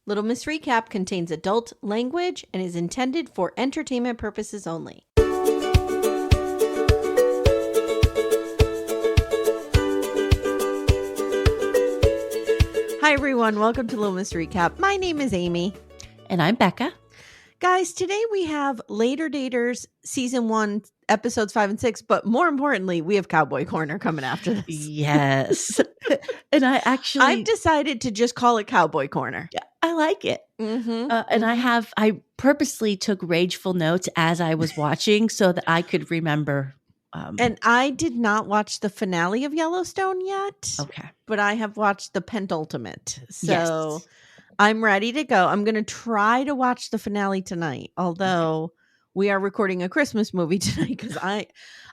Little Miss Recap contains adult language and is intended for entertainment purposes only. Hi, everyone. Welcome to Little Miss Recap. My name is Amy. And I'm Becca. Guys, today we have Later Daters Season 1, Episodes 5 and 6, but more importantly, we have Cowboy Corner coming after this. Yes. And I've decided to just call it Cowboy Corner. Yeah, I like it. Mm-hmm. And I purposely took rageful notes as I was watching so that I could remember. And I did not watch the finale of Yellowstone yet. Okay. But I have watched the penultimate. So Yes. I'm ready to go. I'm going to try to watch the finale tonight. Although we are recording a Christmas movie tonight because I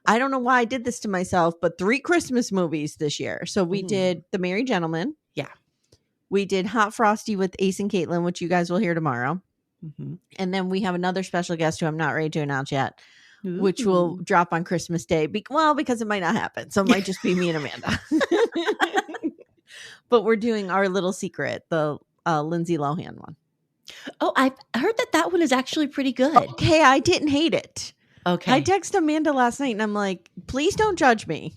don't know why I did this to myself, but 3 Christmas movies this year. So we did The Merry Gentleman. Yeah. We did Hot Frosty with Ace and Caitlin, which you guys will hear tomorrow. Mm-hmm. And then we have another special guest who I'm not ready to announce yet, which will drop on Christmas Day. Because it might not happen. So it might just be me and Amanda. But we're doing our little secret, the Lindsay Lohan one. Oh, I heard that one is actually pretty good. Okay, I didn't hate it. Okay. I texted Amanda last night and I'm like, please don't judge me.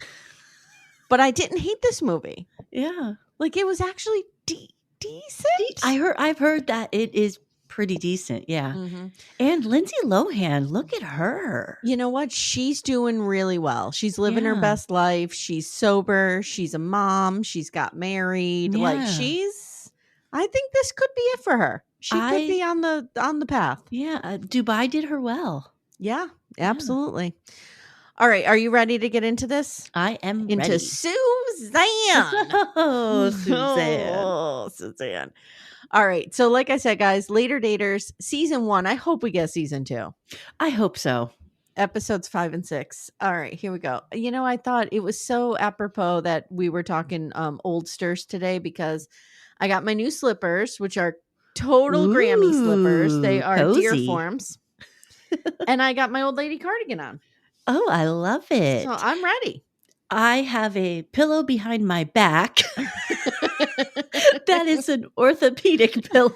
But I didn't hate this movie. Yeah. Like, it was actually decent. I've heard that it is pretty decent. Yeah. Mm-hmm. And Lindsay Lohan, look at her. You know what? She's doing really well. She's living her best life. She's sober. She's a mom. She's got married. Yeah. Like, I think this could be it for her. She could be on the path. Yeah. Dubai did her well. Yeah, absolutely. All right. Are you ready to get into this? I am into ready. Suzanne. Oh, Suzanne. Oh, Suzanne. All right. So like I said, guys, Later Daters, Season 1. I hope we get Season 2. I hope so. Episodes 5 and 6. All right, here we go. You know, I thought it was so apropos that we were talking Oldsters today because I got my new slippers, which are total Grammy slippers. They are cozy. deer forms. And I got my old lady cardigan on. Oh, I love it. So I'm ready. I have a pillow behind my back. That is an orthopedic pillow.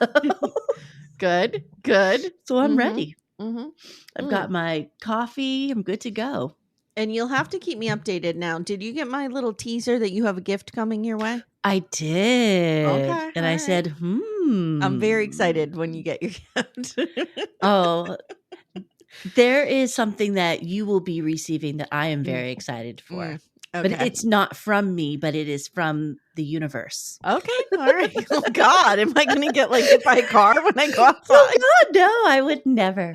Good. So I'm ready. Mm-hmm. I've got my coffee. I'm good to go. And you'll have to keep me updated now. Did you get my little teaser that you have a gift coming your way? I did. Okay. And I said, I'm very excited when you get your gift. Oh, there is something that you will be receiving that I am very excited for. Okay. But it's not from me, but it is from the universe. Okay. All right. Oh, God. Am I going to get hit by a car when I go outside? Oh, God, no, I would never.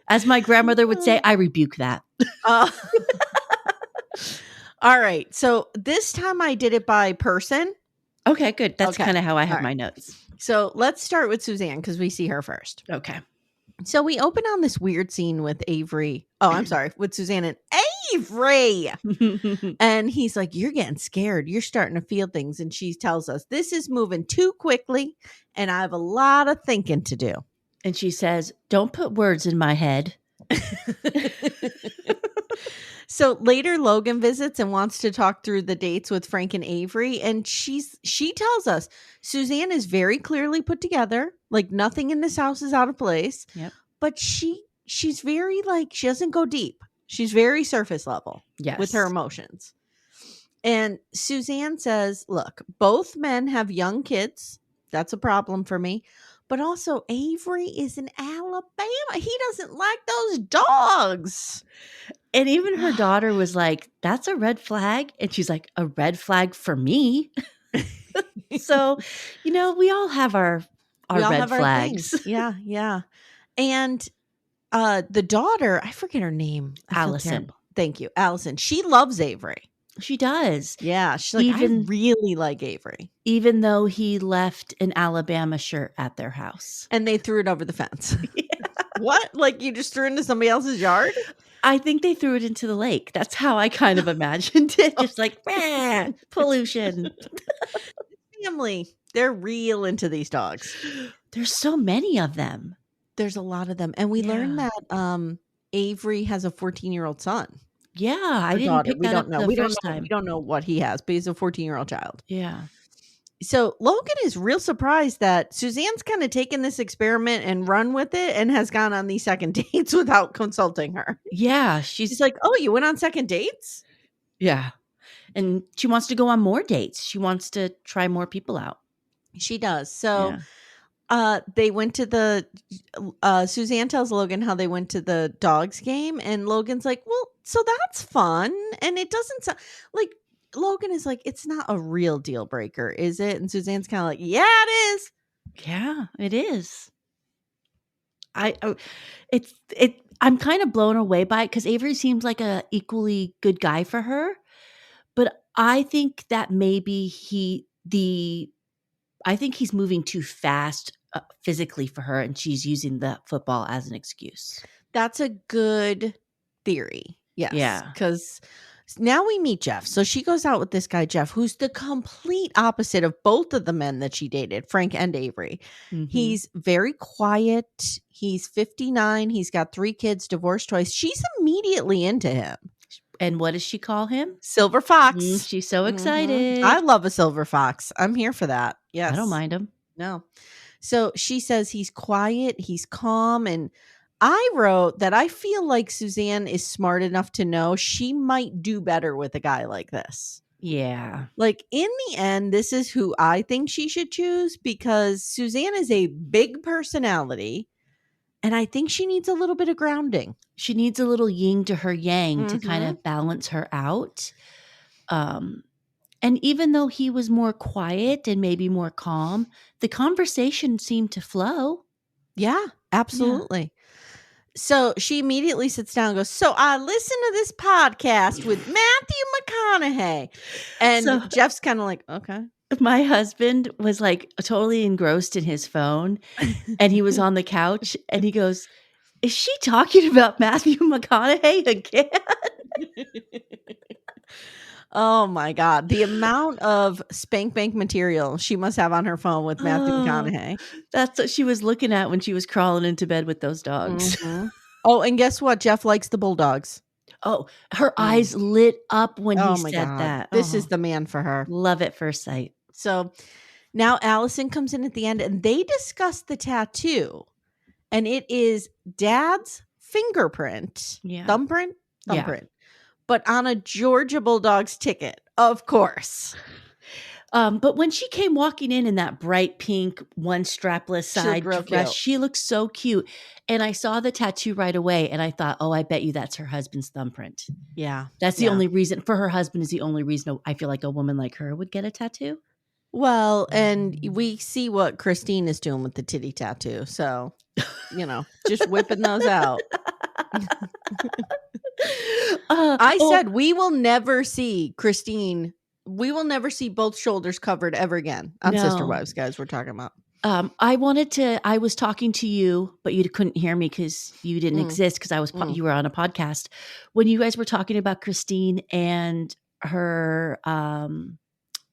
As my grandmother would say, I rebuke that. All right. So this time I did it by person. Okay, good. That's kind of how I have my notes. So let's start with Suzanne because we see her first. Okay. So we open on this weird scene with Avery. Oh, I'm sorry. With Suzanne and Avery. And he's like, you're getting scared. You're starting to feel things. And she tells us, this is moving too quickly. And I have a lot of thinking to do. And she says, don't put words in my head. So later Logan visits and wants to talk through the dates with Frank and Avery. And she tells us Suzanne is very clearly put together. Like nothing in this house is out of place. Yep. But she's very she doesn't go deep. She's very surface level with her emotions. And Suzanne says, look, both men have young kids. That's a problem for me. But also Avery is in Alabama. He doesn't like those dogs. And even her daughter was like, that's a red flag. And she's like, a red flag for me. So, we all have our red flags. Yeah. And the daughter, I forget her name. Allison. Thank you. Allison. She loves Avery. She does. Yeah. She's like, I really like Avery. Even though he left an Alabama shirt at their house. And they threw it over the fence. Yeah. What? Like you just threw it into somebody else's yard? I think they threw it into the lake. That's how I kind of imagined it. Just like, pollution. Family. They're real into these dogs. There's so many of them. There's a lot of them. And we learned that Avery has a 14-year-old son. Yeah, I didn't pick that up the first time. We don't know what he has, but he's a 14-year-old child. Yeah. So Logan is real surprised that Suzanne's kind of taken this experiment and run with it and has gone on these second dates without consulting her. Yeah. She's like, oh, you went on second dates? Yeah. And she wants to go on more dates. She wants to try more people out. She does. So they went to the Suzanne tells Logan how they went to the Dogs game, and Logan's like, well, so that's fun. And it doesn't sound like Logan is like, it's not a real deal breaker, is it? And Suzanne's kind of like, yeah, it is. Yeah, it is. I'm kind of blown away by it because Avery seems like a equally good guy for her, but I think that maybe I think he's moving too fast physically for her, and she's using the football as an excuse. That's a good theory. Yes. Yeah. Because now we meet Jeff. So she goes out with this guy, Jeff, who's the complete opposite of both of the men that she dated, Frank and Avery. Mm-hmm. He's very quiet. He's 59. He's got 3 kids, divorced twice. She's immediately into him. And what does she call him? Silver Fox. She's so excited. I love a silver fox. I'm here for that. Yes. I don't mind him. No. So she says he's quiet, he's calm, and I wrote that I feel like Suzanne is smart enough to know she might do better with a guy like this. Yeah. Like, in the end, this is who I think she should choose because Suzanne is a big personality, and I think she needs a little bit of grounding. She needs a little yin to her yang to kind of balance her out. And even though he was more quiet and maybe more calm, the conversation seemed to flow. Yeah, absolutely. Yeah. So she immediately sits down and goes, so I listened to this podcast with Matthew McConaughey. And Jeff's kind of like, okay. My husband was like totally engrossed in his phone and he was on the couch and he goes, is she talking about Matthew McConaughey again? Oh my God. The amount of spank bank material she must have on her phone with Matthew McConaughey. That's what she was looking at when she was crawling into bed with those dogs. Mm-hmm. Oh, and guess what? Jeff likes the bulldogs. Oh, her eyes lit up when he said that. This is the man for her. Love at first sight. So now Allison comes in at the end and they discuss the tattoo. And it is Dad's fingerprint. Yeah. Thumbprint. Yeah. But on a Georgia Bulldogs ticket, of course. But when she came walking in that bright pink one strapless side dress, she looked so cute. And I saw the tattoo right away and I thought, oh, I bet you that's her husband's thumbprint. Yeah. That's the only reason for her husband is the only reason I feel like a woman like her would get a tattoo. Well, and we see what Christine is doing with the titty tattoo. So, just whipping those out. I said we will never see Christine. We will never see both shoulders covered ever again on Sister Wives, guys. We're talking about. I was talking to you, but you couldn't hear me because you didn't exist because you were on a podcast. When you guys were talking about Christine and her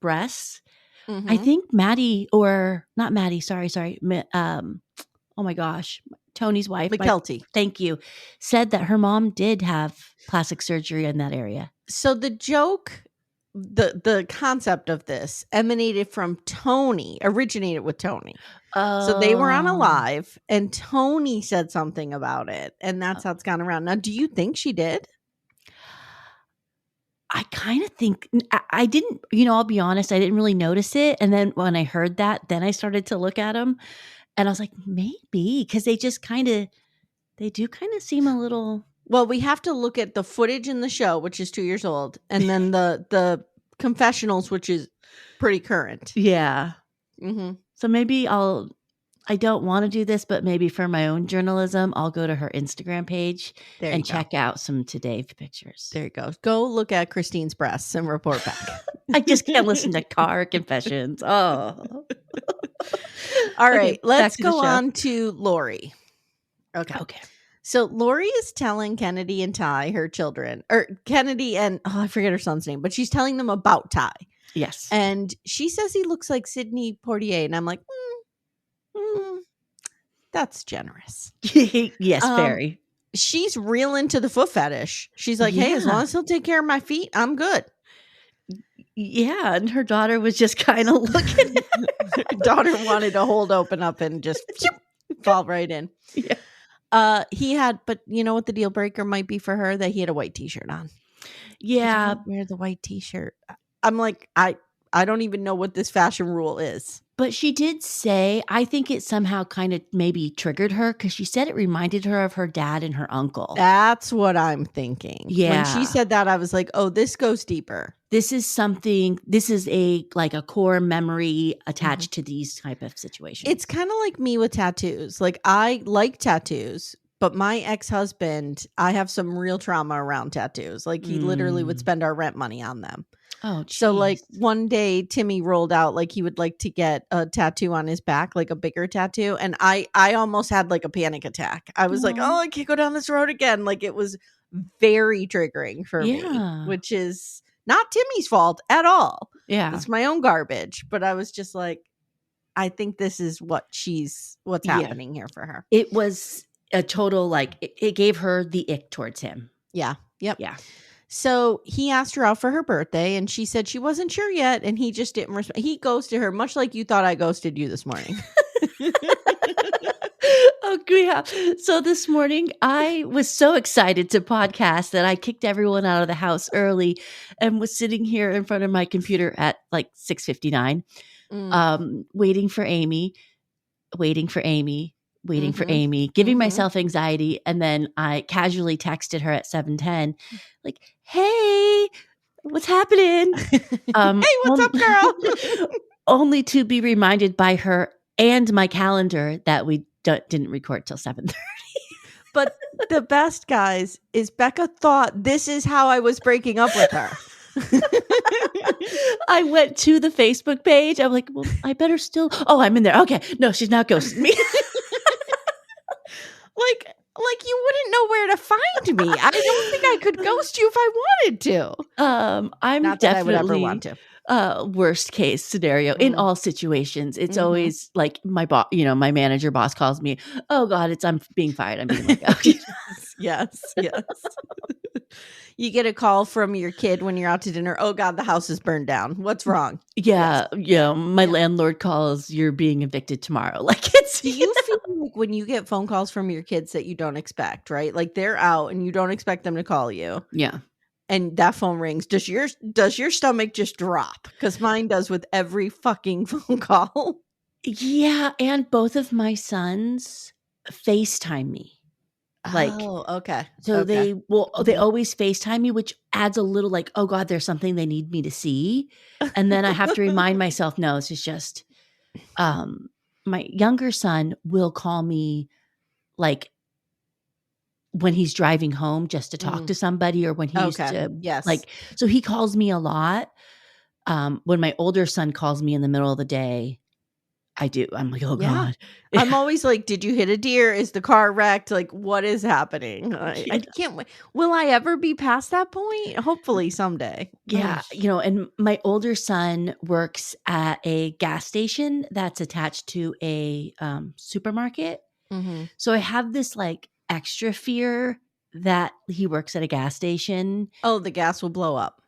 breasts, I think Maddie or not Maddie, sorry. Oh my gosh. Tony's wife, McKelty. Thank you, said that her mom did have plastic surgery in that area. So the joke, the concept of this originated with Tony. Oh. So they were on a live and Tony said something about it. And that's how it's gone around. Now, do you think she did? I kind of think I didn't, I'll be honest, I didn't really notice it. And then when I heard that, then I started to look at him. And I was like, maybe, because they do kind of seem a little. Well, we have to look at the footage in the show, which is 2 years old, and then the confessionals, which is pretty current. Yeah. Mm-hmm. So maybe I don't want to do this, but maybe for my own journalism, I'll go to her Instagram page and check out some today pictures. There you go. Go look at Christine's breasts and report back. I just can't listen to car confessions. Oh. All right. Let's go on to Lori. Okay. So Lori is telling Kennedy and Ty, her children, or Kennedy and, I forget her son's name, but she's telling them about Ty. Yes. And she says he looks like Sidney Poitier. And I'm like, that's generous. Yes, very. She's real into the foot fetish. She's like, hey, as long as he'll take care of my feet, I'm good. Yeah, and her daughter was just kind of looking at her. Her daughter wanted to hold open up and just fall right in. Yeah. He had, but you know what the deal breaker might be for her? That he had a white t-shirt on. Yeah. Wear the white t-shirt. I'm like, I don't even know what this fashion rule is. But she did say, I think it somehow kind of maybe triggered her because she said it reminded her of her dad and her uncle. That's what I'm thinking. Yeah. When she said that, I was like, oh, this goes deeper. This is like a core memory attached to these type of situations. It's kind of like me with tattoos. Like, I like tattoos, but my ex-husband, I have some real trauma around tattoos. Like, he literally would spend our rent money on them. Oh, geez. So like one day Timmy rolled out like he would like to get a tattoo on his back, like a bigger tattoo. And I almost had like a panic attack. I was like, oh, I can't go down this road again. Like, it was very triggering for me, which is not Timmy's fault at all. Yeah. It's my own garbage. But I was just like, I think this is what's happening here for her. It was a total, like, it gave her the ick towards him. Yeah. Yep. Yeah. So he asked her out for her birthday and she said she wasn't sure yet. And he just didn't respond. He ghosted her much like you thought I ghosted you this morning. Oh, yeah. So this morning I was so excited to podcast that I kicked everyone out of the house early and was sitting here in front of my computer at like 6:59, waiting for Amy, giving myself anxiety. And then I casually texted her at 7:10, like, hey, what's happening? Hey, what's up, girl? Only to be reminded by her and my calendar that we didn't record till 7:30. But the best, guys, is Becca thought this is how I was breaking up with her. I went to the Facebook page. I'm like, well, I better still. Oh, I'm in there. Okay. No, she's not ghosting me. Like you wouldn't know where to find me. I don't think I could ghost you if I wanted to. I'm not that definitely I would ever want to. Worst case scenario in all situations. It's always like my boss, my manager boss calls me. Oh God, I'm being fired. I'm being like, oh, yes. You get a call from your kid when you're out to dinner. Oh God, the house is burned down. What's wrong? Yeah. Yes. Yeah. My landlord calls, you're being evicted tomorrow. Like, it's, do you feel like when you get phone calls from your kids that you don't expect, right? Like they're out and you don't expect them to call you. Yeah. And that phone rings. Does your stomach just drop? Because mine does with every fucking phone call. Yeah. And both of my sons FaceTime me. Like, oh, okay. So they always FaceTime me, which adds a little like, oh God, there's something they need me to see. And then I have to remind myself, no, it's just, my younger son will call me like when he's driving home just to talk to somebody, or when he used to, like, so he calls me a lot. When my older son calls me in the middle of the day, I do. I'm like, oh God. I'm always like, did you hit a deer? Is the car wrecked? Like, what is happening? I can't wait. Will I ever be past that point? Hopefully someday. Yeah. And my older son works at a gas station that's attached to a supermarket. So I have this like extra fear that he works at a gas station. Oh, the gas will blow up.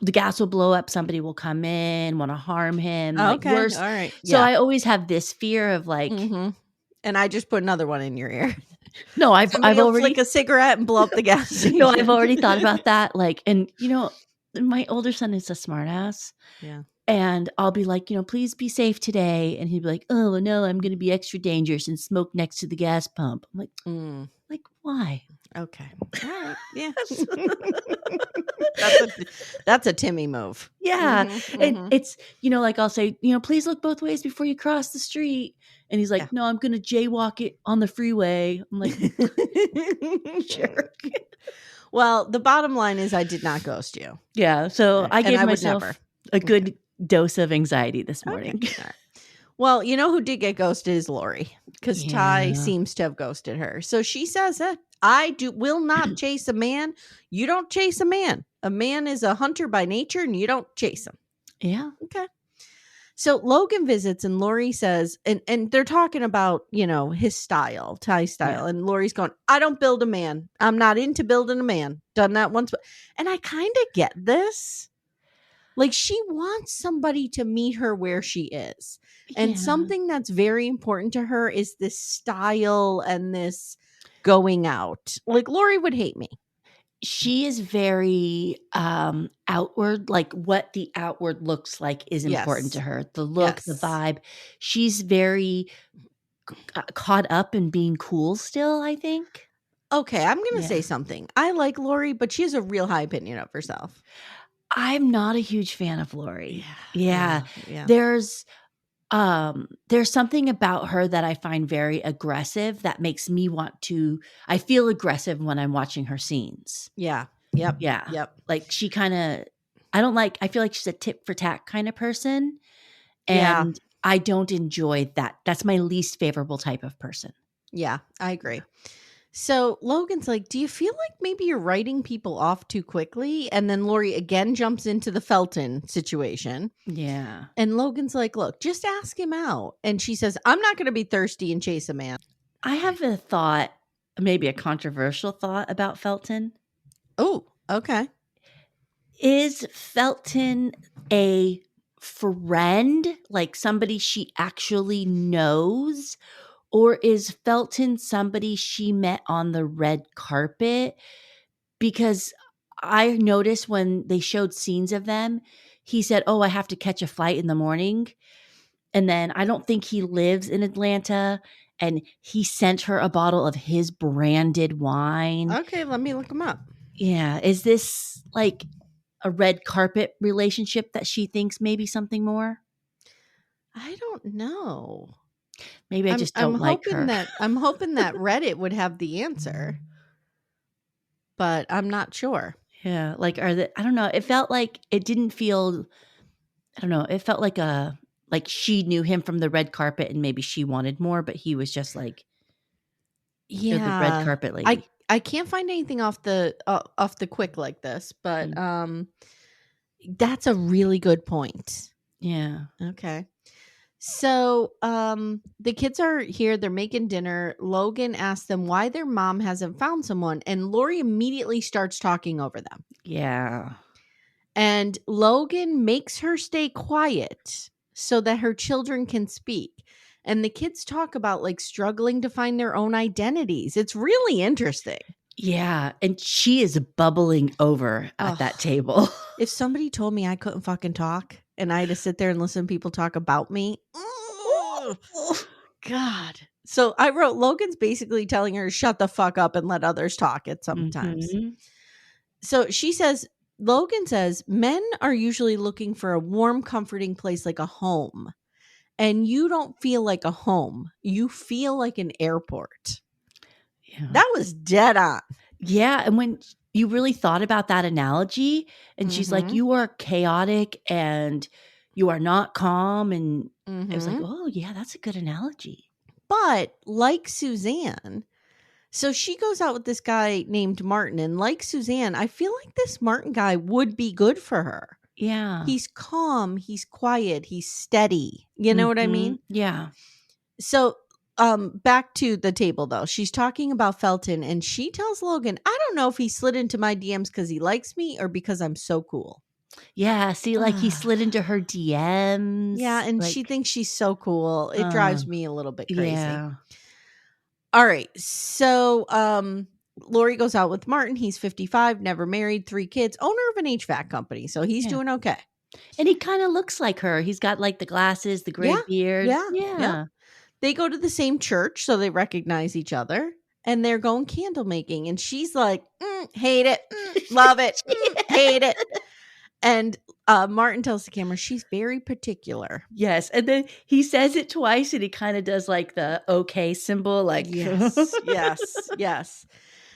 The gas will blow up. Somebody will come in, want to harm him. Oh, like, okay. Worse. All right. So I always have this fear of like, and I just put another one in your ear. No, I've already flick a cigarette and blow up the gas station. No, I've already thought about that. Like, and my older son is a smart ass. Yeah. And I'll be like, please be safe today. And he'd be like, oh no, I'm going to be extra dangerous and smoke next to the gas pump. I'm like, like, why? Okay. All right. Yeah. That's a Timmy move. Yeah. And it's, like I'll say, please look both ways before you cross the street. And he's like, no, I'm going to jaywalk it on the freeway. I'm like, sure. Well, the bottom line is I did not ghost you. Yeah. So I gave myself a good dose of anxiety this morning. Okay. Right. Well, who did get ghosted is Lori, because Ty seems to have ghosted her. So she says that I will not chase a man. You don't chase a man. A man is a hunter by nature and you don't chase him. Yeah. Okay. So Logan visits and Lori says, and they're talking about, his style, Ty's style. Yeah. And Lori's going, I don't build a man. I'm not into building a man. Done that once. And I kind of get this. Like, she wants somebody to meet her where she is. And something that's very important to her is this style and this going out. Like, Lori would hate me. She is very outward, like what the outward looks like is important to her. The look, the vibe. She's very caught up in being cool still, I think. Okay, I'm going to say something. I like Lori, but she has a real high opinion of herself. I'm not a huge fan of Lori. Yeah. There's something about her that I find very aggressive that makes me I feel aggressive when I'm watching her scenes. Yeah. Yep. Yeah. Yep. Like she I feel like she's a tit for tat kind of person. And I don't enjoy that. That's my least favorable type of person. Yeah, I agree. So Logan's like, do you feel like maybe you're writing people off too quickly? And then Lori again jumps into the Felton situation. Yeah. And Logan's like, look, just ask him out. And she says, I'm not going to be thirsty and chase a man. I have a thought, maybe a controversial thought about Felton. Oh, okay. Is Felton a friend, like somebody she actually knows? Or is Felton somebody she met on the red carpet? Because I noticed when they showed scenes of them, he said, oh, I have to catch a flight in the morning. And then I don't think he lives in Atlanta. And he sent her a bottle of his branded wine. Okay, let me look him up. Yeah. Is this like a red carpet relationship that she thinks maybe something more? I don't know. Maybe I just don't like her. I'm hoping that Reddit would have the answer, but I'm not sure. Yeah, like I don't know. It felt like it didn't feel. I don't know. It felt like she knew him from the red carpet, and maybe she wanted more, but he was just like, you're the red carpet lady. I can't find anything off the quick like this, but that's a really good point. Yeah. Okay. So, the kids are here. They're making dinner. Logan asks them why their mom hasn't found someone, and Lori immediately starts talking over them. Yeah. And Logan makes her stay quiet so that her children can speak. And the kids talk about like struggling to find their own identities. It's really interesting. Yeah. And she is bubbling over at that table. If somebody told me I couldn't fucking talk and I had to sit there and listen to people talk about me, God. So I wrote, Logan's basically telling her, shut the fuck up and let others talk at sometimes. Mm-hmm. So Logan says, men are usually looking for a warm, comforting place like a home. And you don't feel like a home. You feel like an airport. Yeah. That was dead on. Yeah. And when you really thought about that analogy, and she's like, you are chaotic and you are not calm. And it was like, oh, yeah, that's a good analogy. But like Suzanne, so she goes out with this guy named Martin. And like Suzanne, I feel like this Martin guy would be good for her. Yeah. He's calm. He's quiet. He's steady. You know what I mean? Yeah. So back to the table, though. She's talking about Felton, and she tells Logan, I don't know if he slid into my DMs because he likes me or because I'm so cool. Yeah, see, like he slid into her DMs. Yeah, and she thinks she's so cool. It drives me a little bit crazy. Yeah. All right, so Lori goes out with Martin. He's 55, never married, 3 kids, owner of an HVAC company. So he's doing okay. And he kind of looks like her. He's got like the glasses, the gray beard. Yeah. They go to the same church, so they recognize each other. And they're going candle making. And she's like, hate it, love it, hate it. And Martin tells the camera she's very particular. Yes. And then he says it twice and he kind of does like the okay symbol. Like, yes.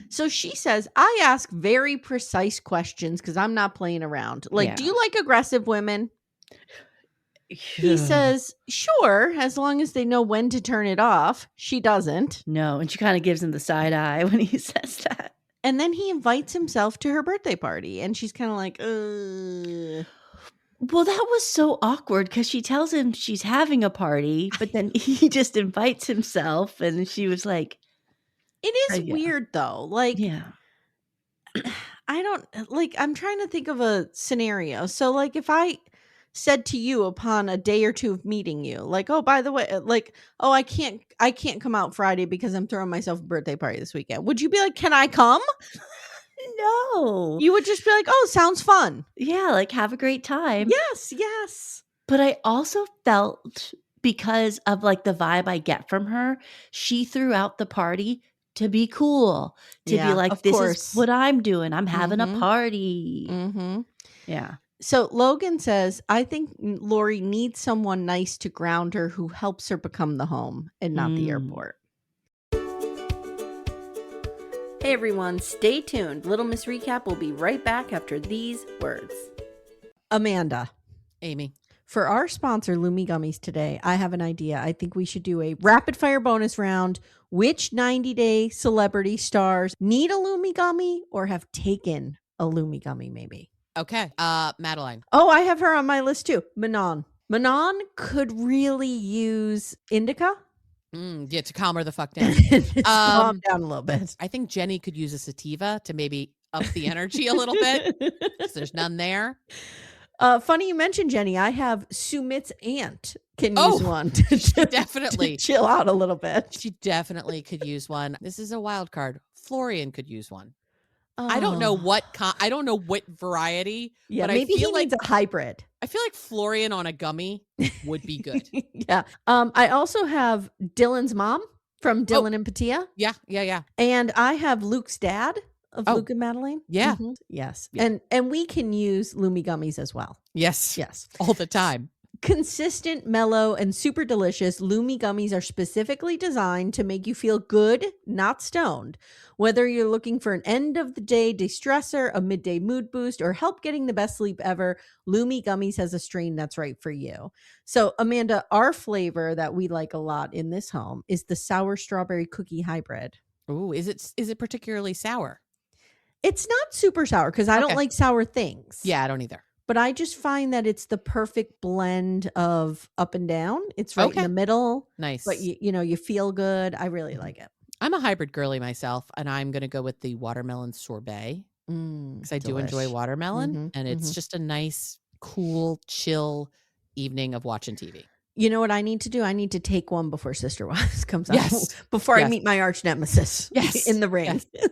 So she says, I ask very precise questions because I'm not playing around. Like, do you like aggressive women? He says, sure, as long as they know when to turn it off. She doesn't. No. And she kind of gives him the side eye when he says that. And then he invites himself to her birthday party. And she's kind of like, Well, that was so awkward because she tells him she's having a party, but then he just invites himself. And she was like, it is weird, though. Like, I'm trying to think of a scenario. So like if I said to you upon a day or two of meeting you, like, oh, by the way, oh, I can't come out Friday because I'm throwing myself a birthday party this weekend. Would you be like, can I come? No. You would just be like, oh, sounds fun. Yeah, like have a great time. Yes. But I also felt, because of like the vibe I get from her, she threw out the party to be cool, to be like, this is what I'm doing. I'm having a party. Yeah. So Logan says, I think Lori needs someone nice to ground her who helps her become the home and not the airport. Hey everyone, stay tuned. Little Miss Recap will be right back after these words. Amanda. Amy. For our sponsor, Lumi Gummies today, I have an idea. I think we should do a rapid fire bonus round. Which 90-day celebrity stars need a Lumi Gummy or have taken a Lumi Gummy maybe? Okay. Madeline. Oh, I have her on my list too. Manon. Manon could really use indica. Yeah, to calm her the fuck down. Calm down a little bit. I think Jenny could use a sativa to maybe up the energy a little bit, because there's none there. Funny you mentioned Jenny. I have Sumit's aunt can use one to definitely to chill out a little bit. She definitely could use one. This is a wild card. Florian could use one. I don't know what variety. Yeah, but maybe I feel he needs a hybrid. I feel like Florian on a gummy would be good. Yeah. I also have Dylan's mom from Dylan and Patia. Yeah. And I have Luke's dad of Luke and Madeline. Yeah. Yes. Yeah. And we can use Lumi Gummies as well. Yes. All the time. Consistent, mellow, and super delicious, Lumi Gummies are specifically designed to make you feel good, not stoned. Whether you're looking for an end-of-the-day de-stressor, a midday mood boost, or help getting the best sleep ever, Lumi Gummies has a strain that's right for you. So, Amanda, our flavor that we like a lot in this home is the sour strawberry cookie hybrid. Ooh, is it particularly sour? It's not super sour because I don't like sour things. Yeah, I don't either. But I just find that it's the perfect blend of up and down. It's right in the middle. Nice. But you feel good. I really like it. I'm a hybrid girly myself, and I'm going to go with the watermelon sorbet because I do enjoy watermelon, and it's just a nice, cool, chill evening of watching TV. You know what I need to do? I need to take one before Sister Wives comes out. Before I meet my arch nemesis in the ring. Yes.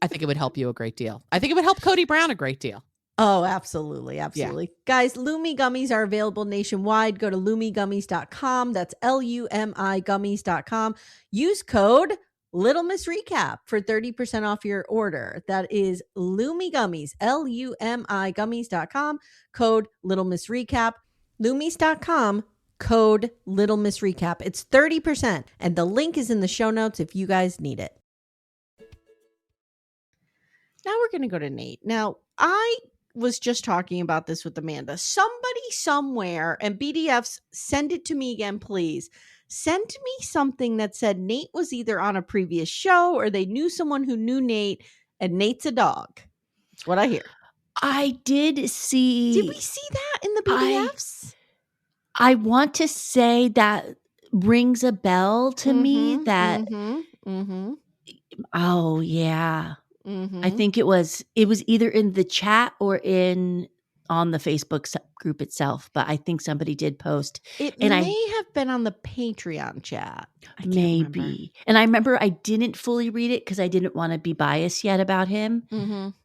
I think it would help you a great deal. I think it would help Cody Brown a great deal. Oh, absolutely. Absolutely. Yeah. Guys, Lumi Gummies are available nationwide. Go to lumigummies.com. That's LUMI gummies.com. Use code Little Miss Recap for 30% off your order. That is Lumi Gummies, LUMI gummies.com. Code Little Miss Recap. Lumis.com. Code Little Miss Recap. It's 30%. And the link is in the show notes if you guys need it. Now we're going to go to Nate. Now, I was just talking about this with Amanda. Somebody somewhere, and BDFs, send it to me again, please. Send me something that said Nate was either on a previous show or they knew someone who knew Nate, and Nate's a dog. That's what I hear. I did see. Did we see that in the BDFs? I want to say that rings a bell to me that. Oh, yeah. I think it was either in the chat or on the Facebook group itself, but I think somebody did post. It may have been on the Patreon chat. Maybe. Remember. And I remember I didn't fully read it because I didn't want to be biased yet about him.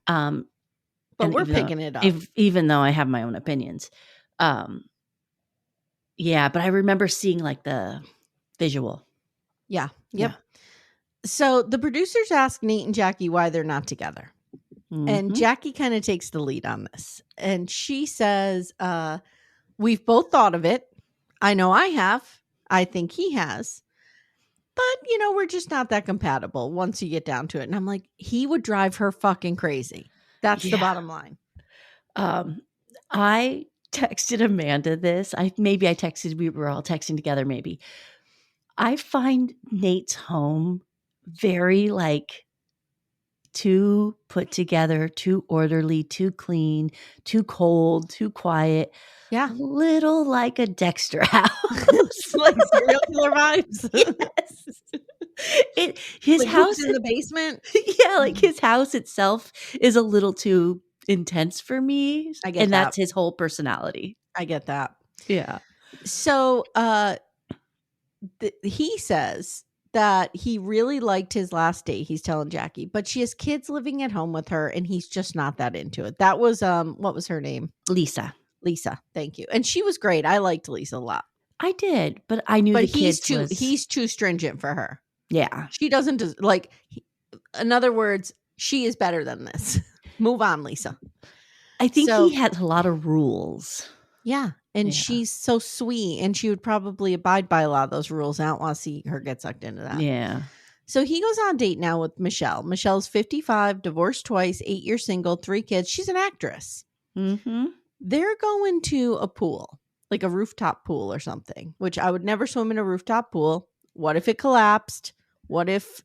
But we're picking it up. Even though I have my own opinions. Yeah, but I remember seeing like the visual. Yeah. Yep. Yeah. So the producers ask Nate and Jackie why they're not together. And Jackie kind of takes the lead on this. And she says, we've both thought of it. I know I have. I think he has. But, we're just not that compatible once you get down to it. And I'm like, he would drive her fucking crazy. That's the bottom line. I texted Amanda this. We were all texting together maybe. I find Nate's home very like too put together, too orderly, too clean, too cold, too quiet. Yeah. Little like a Dexter house. Like serial killer vibes. Yes. His house in the basement. Yeah, like his house itself is a little too intense for me. I get and that. That's his whole personality. I get that. Yeah. So he says that he really liked his last date. He's telling Jackie, but she has kids living at home with her, and he's just not that into it. That was what was her name? Lisa. Thank you. And she was great. I liked Lisa a lot. I did, but I knew he's too stringent for her. Yeah. She doesn't in other words, she is better than this. Move on, Lisa. I think he had a lot of rules. Yeah. And she's so sweet, and she would probably abide by a lot of those rules. I don't want to see her get sucked into that. Yeah. So he goes on a date now with Michelle. Michelle's 55, divorced twice, 8 years single, 3 kids. She's an actress. Mm-hmm. They're going to a pool, like a rooftop pool or something, which I would never swim in a rooftop pool. What if it collapsed? What if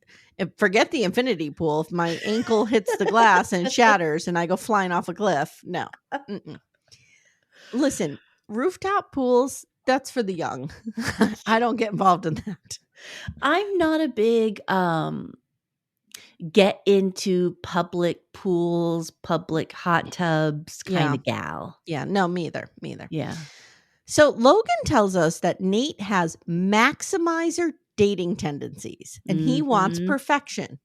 forget the infinity pool, if my ankle hits the glass and it shatters and I go flying off a cliff? No. Mm-mm. Listen, rooftop pools, that's for the young. I don't get involved in that. I'm not a big get into public pools, public hot tubs kind of gal. Yeah, no, me either. Yeah. So Logan tells us that Nate has maximizer dating tendencies, and he wants perfection.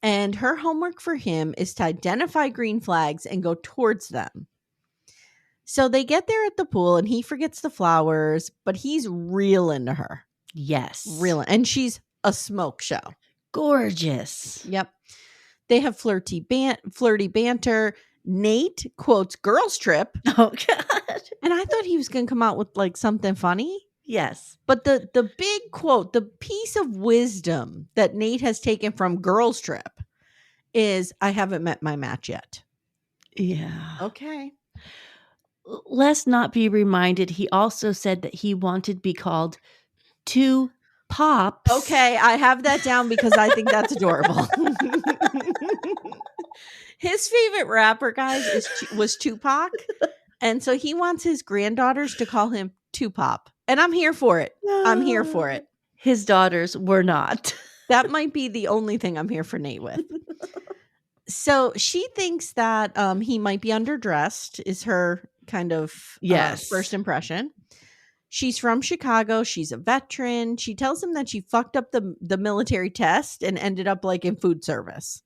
And her homework for him is to identify green flags and go towards them. So they get there at the pool, and he forgets the flowers, but he's real into her. Yes. Real. And she's a smoke show. Gorgeous. Yep. They have flirty banter. Nate quotes Girls Trip. Oh, God. And I thought he was going to come out with like something funny. Yes. But the big quote, the piece of wisdom that Nate has taken from Girls Trip is, I haven't met my match yet. Yeah. Okay. Let's not be reminded. He also said that he wanted to be called Two Pops. Okay. I have that down because I think that's adorable. His favorite rapper, guys, was Tupac. And so he wants his granddaughters to call him Tupac. And I'm here for it. I'm here for it. His daughters were not. That might be the only thing I'm here for Nate with. So she thinks that he might be underdressed, is her kind of first impression. She's from Chicago. She's a veteran. She tells him that she fucked up the military test and ended up like in food service.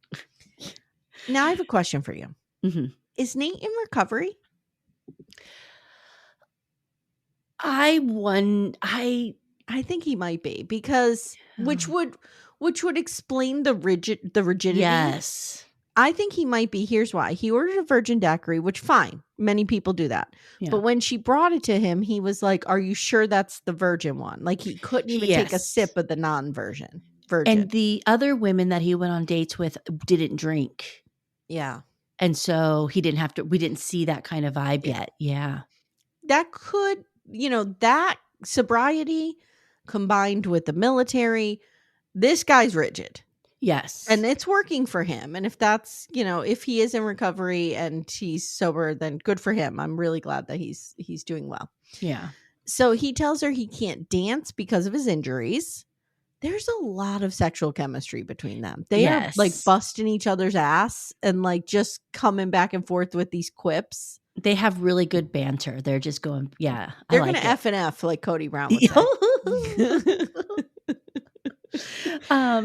Now I have a question for you. Mm-hmm. Is Nate in recovery? I think he might be, because which would explain the rigidity. Yes. I think he might be. Here's why. He ordered a virgin daiquiri, which fine. Many people do that. Yeah. But when she brought it to him, he was like, are you sure that's the virgin one? Like he couldn't even take a sip of the non-virgin. And the other women that he went on dates with didn't drink. Yeah. And so we didn't see that kind of vibe yet. Yeah. That could, that sobriety combined with the military, this guy's rigid. Yes. And it's working for him. And if that's, if he is in recovery and he's sober, then good for him. I'm really glad that he's doing well. Yeah. So he tells her he can't dance because of his injuries. There's a lot of sexual chemistry between them. They are like busting each other's ass and like just coming back and forth with these quips. They have really good banter. They're just going, yeah. They're going to F and F like Cody Brown would say.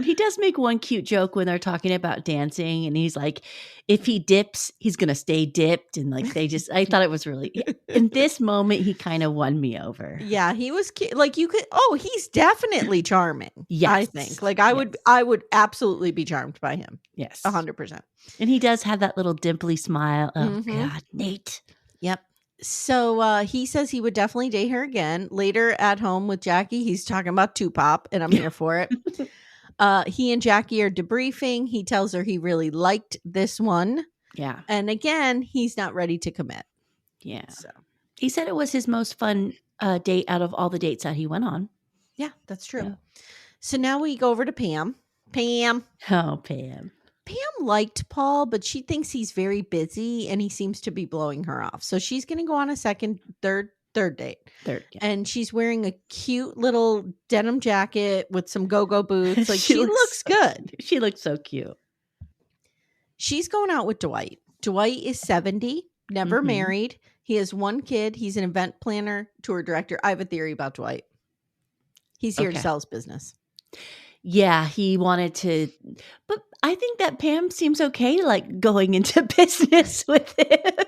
He does make one cute joke when they're talking about dancing, and he's like, if he dips, he's gonna stay dipped, and like I thought it was really, in this moment he kind of won me over. Yeah, he was like, he's definitely charming. Yes. I think like I would absolutely be charmed by him. Yes, 100%. And he does have that little dimply smile. Oh God, Nate. Yep. So he says he would definitely date her again. Later at home with Jackie, he's talking about Tupac, and I'm here for it. He and Jackie are debriefing. He tells her he really liked this one. Yeah. And again, he's not ready to commit. Yeah. So he said it was his most fun date out of all the dates that he went on. Yeah, that's true. Yeah. So now we go over to Pam. Oh, Pam. Pam liked Paul, but she thinks he's very busy and he seems to be blowing her off. So she's going to go on a third Third date. Third, yeah. And she's wearing a cute little denim jacket with some go-go boots. Like, she looks good. She looks so cute. She's going out with Dwight. Dwight is 70, never married. He has one kid. He's an event planner, tour director. I have a theory about Dwight. He's here to sell his business. Yeah, he wanted to, but I think that Pam seems okay, like going into business with him.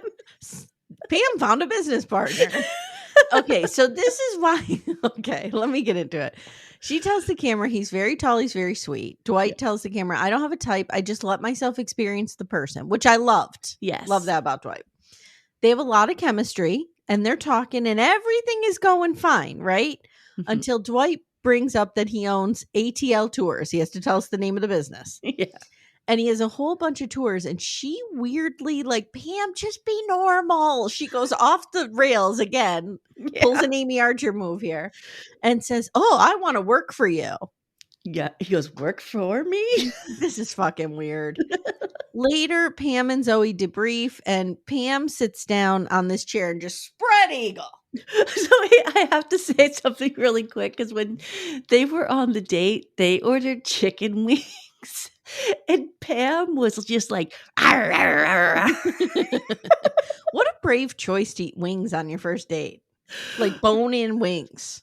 Pam found a business partner. Okay, so this is why. Okay, let me get into it. She tells the camera he's very tall, he's very sweet. Dwight tells the camera, I don't have a type. I just let myself experience the person, which I loved. Yes. Love that about Dwight. They have a lot of chemistry and they're talking and everything is going fine, right? Until Dwight brings up that he owns ATL Tours. He has to tell us the name of the business. Yeah. And he has a whole bunch of tours. And she weirdly, like, Pam, just be normal. She goes off the rails again, pulls an Amy Archer move here, and says, oh, I want to work for you. Yeah. He goes, work for me? This is fucking weird. Later, Pam and Zoe debrief, and Pam sits down on this chair and just spread eagle. So I have to say something really quick, because when they were on the date, they ordered chicken wings. And Pam was just like, arr, arr, arr. What a brave choice to eat wings on your first date. Like bone-in wings.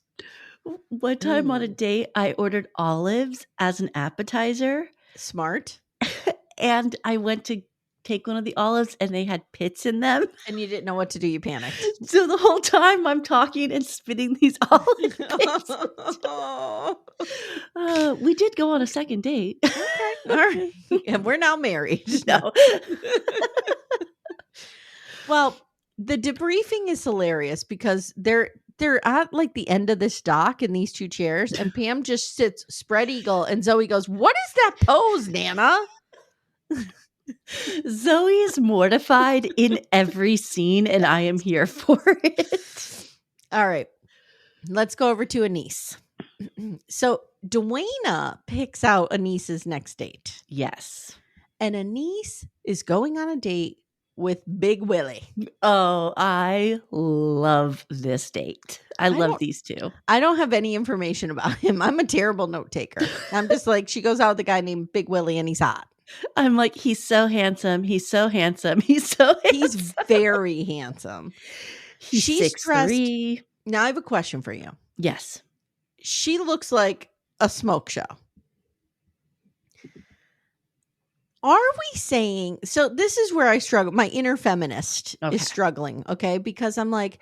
One time on a date, I ordered olives as an appetizer. Smart. And I went to take one of the olives and they had pits in them. And you didn't know what to do. You panicked. So the whole time I'm talking and spitting these olive pits. We did go on a second date. Okay. All right. And we're now married. No. Well, the debriefing is hilarious because they're at like the end of this dock in these two chairs, and Pam just sits spread eagle, and Zoe goes, what is that pose, Nana? Zoe is mortified in every scene, and I am here for it. All right. Let's go over to Anise. So Dwayna picks out Anise's next date. Yes. And Anise is going on a date with Big Willie. Oh, I love this date. I love these two. I don't have any information about him. I'm a terrible note taker. I'm just like, she goes out with a guy named Big Willie and he's hot. I'm like, he's so handsome. He's so handsome. He's so handsome. He's very handsome. She's 6'3". Now I have a question for you. Yes. She looks like a smoke show. Are we saying, so this is where I struggle. My inner feminist is struggling, okay? Because I'm like,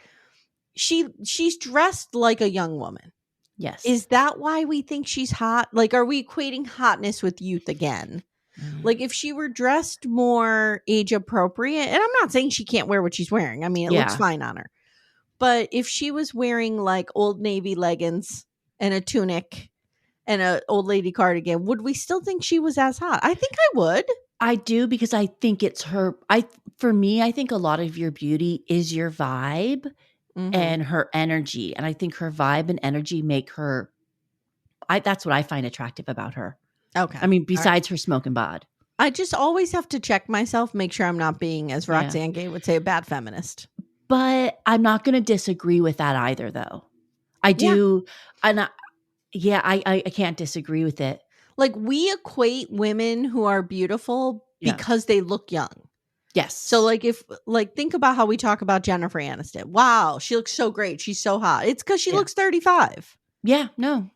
she's dressed like a young woman. Yes. Is that why we think she's hot? Like, are we equating hotness with youth again? Like, if she were dressed more age appropriate, and I'm not saying she can't wear what she's wearing. I mean, it looks fine on her. But if she was wearing like Old Navy leggings and a tunic and an old lady cardigan, would we still think she was as hot? I think I would. I do, because I think it's her. For me, I think a lot of your beauty is your vibe and her energy. And I think her vibe and energy make her, that's what I find attractive about her. Okay. I mean, besides her smoke and bod. I just always have to check myself, make sure I'm not being, as Roxanne Gay would say, a bad feminist. But I'm not going to disagree with that either, though. I do. And I can't disagree with it. Like, we equate women who are beautiful because they look young. Yes. So think about how we talk about Jennifer Aniston. Wow, she looks so great. She's so hot. It's because she looks 35. Yeah, no.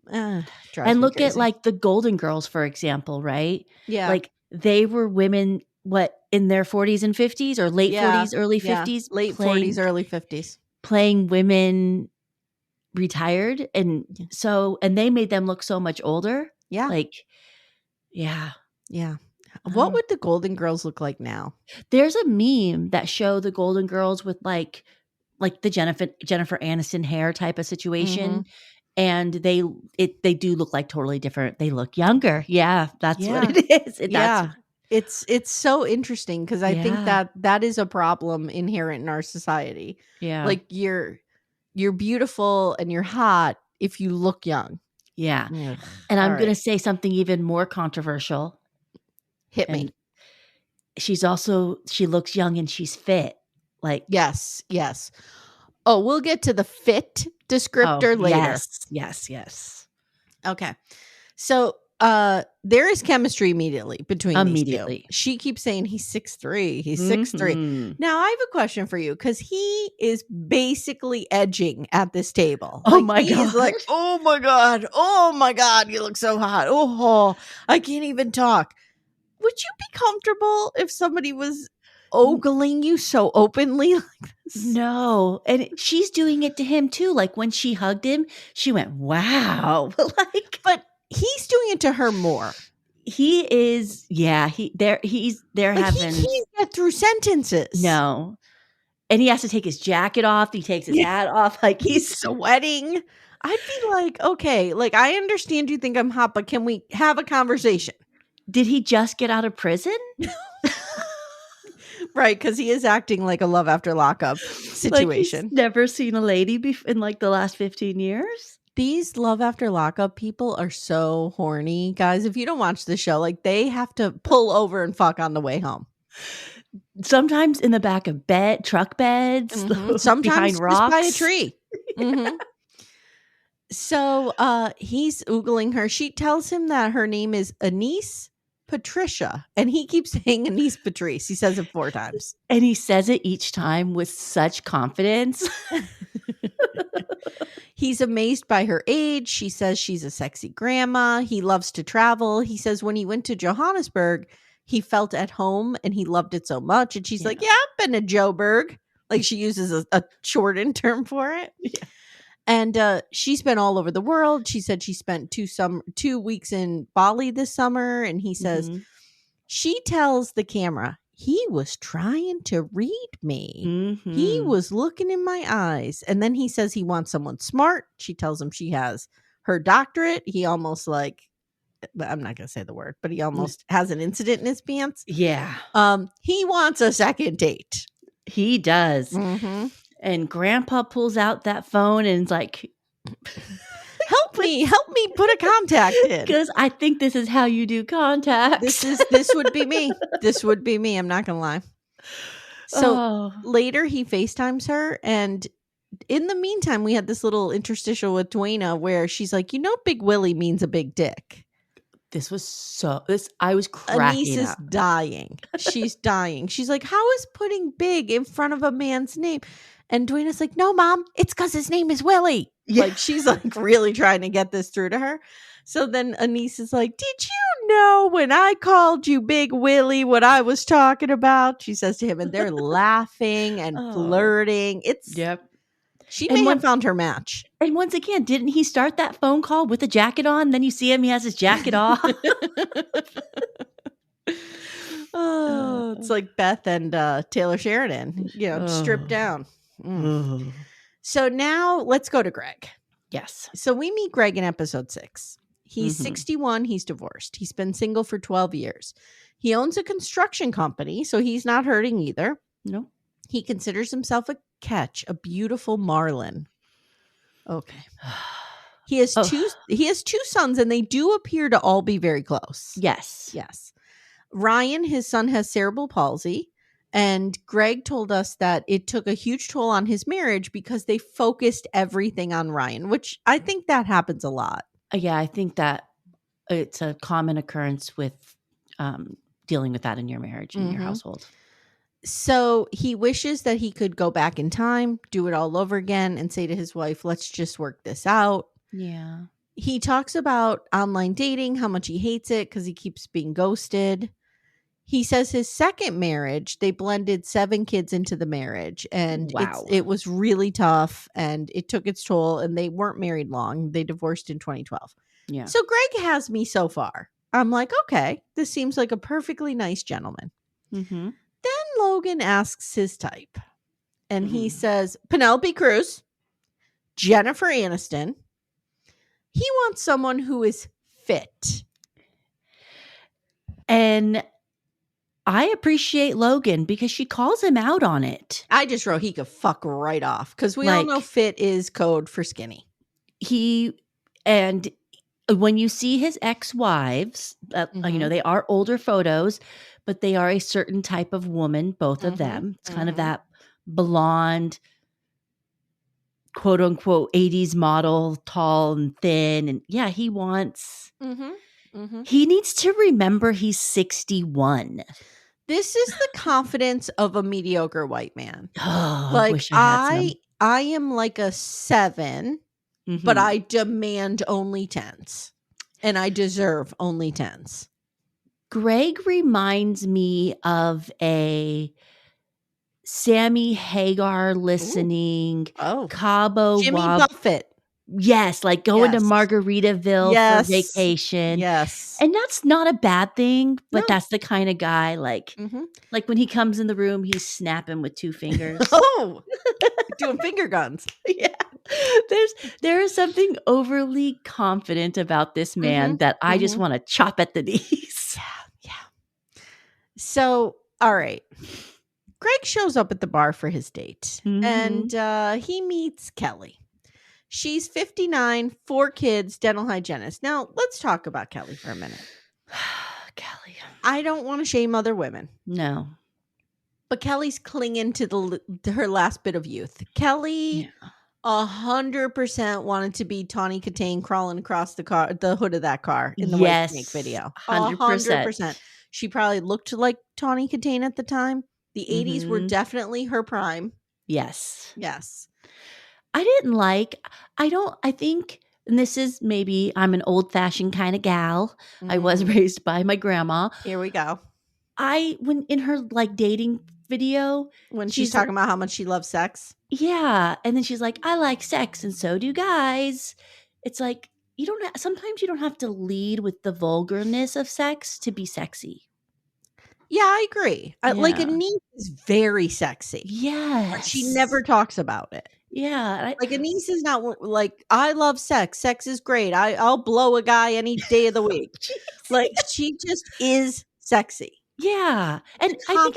And look at like the Golden Girls, for example, right? Yeah. Like they were women, in their 40s and 50s or late 40s, early 50s? Late 40s, early 50s. Playing women retired. And and they made them look so much older. Yeah. Yeah. What would the Golden Girls look like now? There's a meme that show the Golden Girls with like the Jennifer Aniston hair type of situation. And they do look like totally different. They look younger. Yeah, that's what it is. It's so interesting because I think that is a problem inherent in our society. Yeah, like you're beautiful and you're hot if you look young. Yeah, and I'm going to say something even more controversial. Hit me. She looks young and she's fit. Like yes. Oh, we'll get to the fit descriptor later. Yes. Okay. So there is chemistry immediately between these two. She keeps saying he's 6'3". He's 6'3". Now I have a question for you, because he is basically edging at this table. Oh my God. He's like, oh my God, you look so hot. Oh, I can't even talk. Would you be comfortable if somebody was ogling you so openly like this? No. And she's doing it to him too. Like when she hugged him, she went, wow. But he's doing it to her more. He is, yeah. They're having. He can't get through sentences. No. And he has to take his jacket off. He takes his hat off. Like he's sweating. I'd be like, okay, like I understand you think I'm hot, but can we have a conversation? Did he just get out of prison? Right, because he is acting like a love after lockup situation. Like he's never seen a lady in like the last 15 years. These love after lockup people are so horny, guys. If you don't watch the show, like they have to pull over and fuck on the way home. Sometimes in the back of truck beds, sometimes behind rocks, by a tree. So he's oogling her. She tells him that her name is Anise Patricia, and he keeps saying Anise Patrice. He says it 4 times, and he says it each time with such confidence. He's amazed by her age. She says she's a sexy grandma. He loves to travel. He says when he went to Johannesburg, he felt at home and he loved it so much. And she's like, yeah, I've been to Joburg. Like she uses a shortened term for it. Yeah. And she's been all over the world. She said she spent 2 weeks in Bali this summer. And he says, she tells the camera, he was trying to read me. He was looking in my eyes. And then he says he wants someone smart. She tells him she has her doctorate. He almost like, I'm not going to say the word, but he almost has an incident in his pants. Yeah. He wants a second date. He does. And Grandpa pulls out that phone and is like, help me put a contact in. Because I think this is how you do contacts. This would be me. This would be me. I'm not going to lie. So later he FaceTimes her. And in the meantime, we had this little interstitial with Dwayna where she's like, Big Willie means a big dick. I was cracking Anise is dying. She's dying. She's like, how is putting big in front of a man's name? And Dwayna's like, no, Mom, it's because his name is Willie. Yeah. Like she's like really trying to get this through to her. So then Anise is like, did you know when I called you Big Willie what I was talking about? She says to him, and they're laughing and flirting. She may have found her match. And once again, didn't he start that phone call with a jacket on? Then you see him, he has his jacket off. It's like Beth and Taylor Sheridan, stripped down. So now let's go to Greg. Yes. So we meet Greg in episode 6. He's 61. He's divorced. He's been single for 12 years. He owns a construction company, so he's not hurting either. No. He considers himself a catch, a beautiful marlin. Okay. He has two sons, and they do appear to all be very close. Yes. Ryan, his son, has cerebral palsy. And Greg told us that it took a huge toll on his marriage because they focused everything on Ryan, which I think that happens a lot. Yeah, I think that it's a common occurrence with dealing with that in your marriage and your household. So he wishes that he could go back in time, do it all over again, and say to his wife, let's just work this out. Yeah. He talks about online dating, how much he hates it because he keeps being ghosted. He says his second marriage, they blended 7 kids into the marriage. And it was really tough and it took its toll. And they weren't married long. They divorced in 2012. Yeah. So Greg has me so far. I'm like, okay, this seems like a perfectly nice gentleman. Then Logan asks his type. And he says, Penelope Cruz, Jennifer Aniston. He wants someone who is fit. And I appreciate Logan because she calls him out on it. I just wrote he could fuck right off because we all know fit is code for skinny. And when you see his ex-wives, they are older photos, but they are a certain type of woman, both of them. It's kind of that blonde, quote unquote 80s model, tall and thin. And yeah, he wants, he needs to remember he's 61. This is the confidence of a mediocre white man. Oh, like I wish I had some. I am like a 7, but I demand only 10s. And I deserve only 10s. Greg reminds me of a Sammy Hagar listening Cabo Jimmy Buffett. Yes, like going to Margaritaville for vacation. Yes. And that's not a bad thing, but that's the kind of guy like when he comes in the room, he's snapping with 2 fingers. Doing finger guns. Yeah. There is something overly confident about this man that I just want to chop at the knees. Yeah. So, all right. Greg shows up at the bar for his date and he meets Kelly. She's 59, 4 kids, dental hygienist. Now, let's talk about Kelly for a minute. Kelly. I don't want to shame other women. No. But Kelly's clinging to her last bit of youth. Kelly 100% wanted to be Tawny Katane crawling across the hood of that car in the White Snake video. 100%. She probably looked like Tawny Katane at the time. The 80s were definitely her prime. Yes. I think, and this is maybe I'm an old fashioned kind of gal. I was raised by my grandma. Here we go. When in her like dating video, when she's talking about how much she loves sex. Yeah. And then she's like, I like sex and so do guys. It's like, sometimes you don't have to lead with the vulgarness of sex to be sexy. Yeah, I agree. Like Anise is very sexy. Yes. But she never talks about it. Yeah. Like Anise is not like, I love sex. Sex is great. I'll blow a guy any day of the week. Like she just is sexy. Yeah. And I think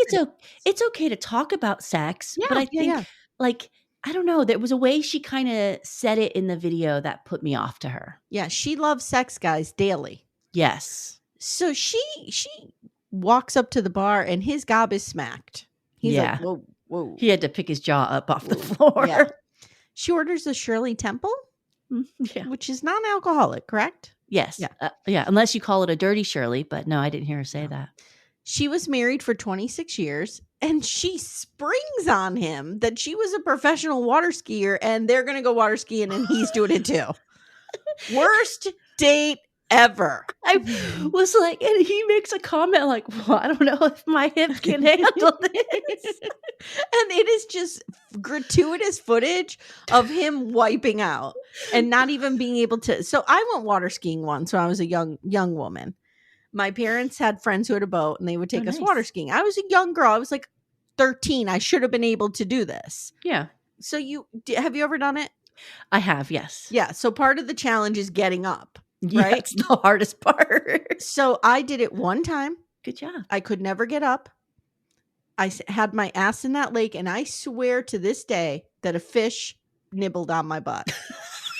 it's okay to talk about sex. But I think like, I don't know. There was a way she kind of said it in the video that put me off to her. Yeah. She loves sex guys daily. Yes. So she walks up to the bar and his gob is smacked. He's like, whoa. He had to pick his jaw up off the floor. Yeah. She orders a Shirley Temple, which is non-alcoholic, correct? Yes. Yeah. Unless you call it a dirty Shirley, but no, I didn't hear her say that. She was married for 26 years and she springs on him that she was a professional water skier and they're going to go water skiing and he's doing it too. Worst date ever. I was like, and he makes a comment like, well, I don't know if my hip can handle this. And it is just gratuitous footage of him wiping out and not even being able to. So I went water skiing once when I was a young woman. My parents had friends who had a boat and they would take us water skiing. I was a young girl. I was like 13. I should have been able to do this. Yeah. So have you ever done it? I have, yes. Yeah. So part of the challenge is getting up. Yeah, right? It's the hardest part. So I did it one time. Good job. I could never get up. I had my ass in that lake and I swear to this day that a fish nibbled on my butt.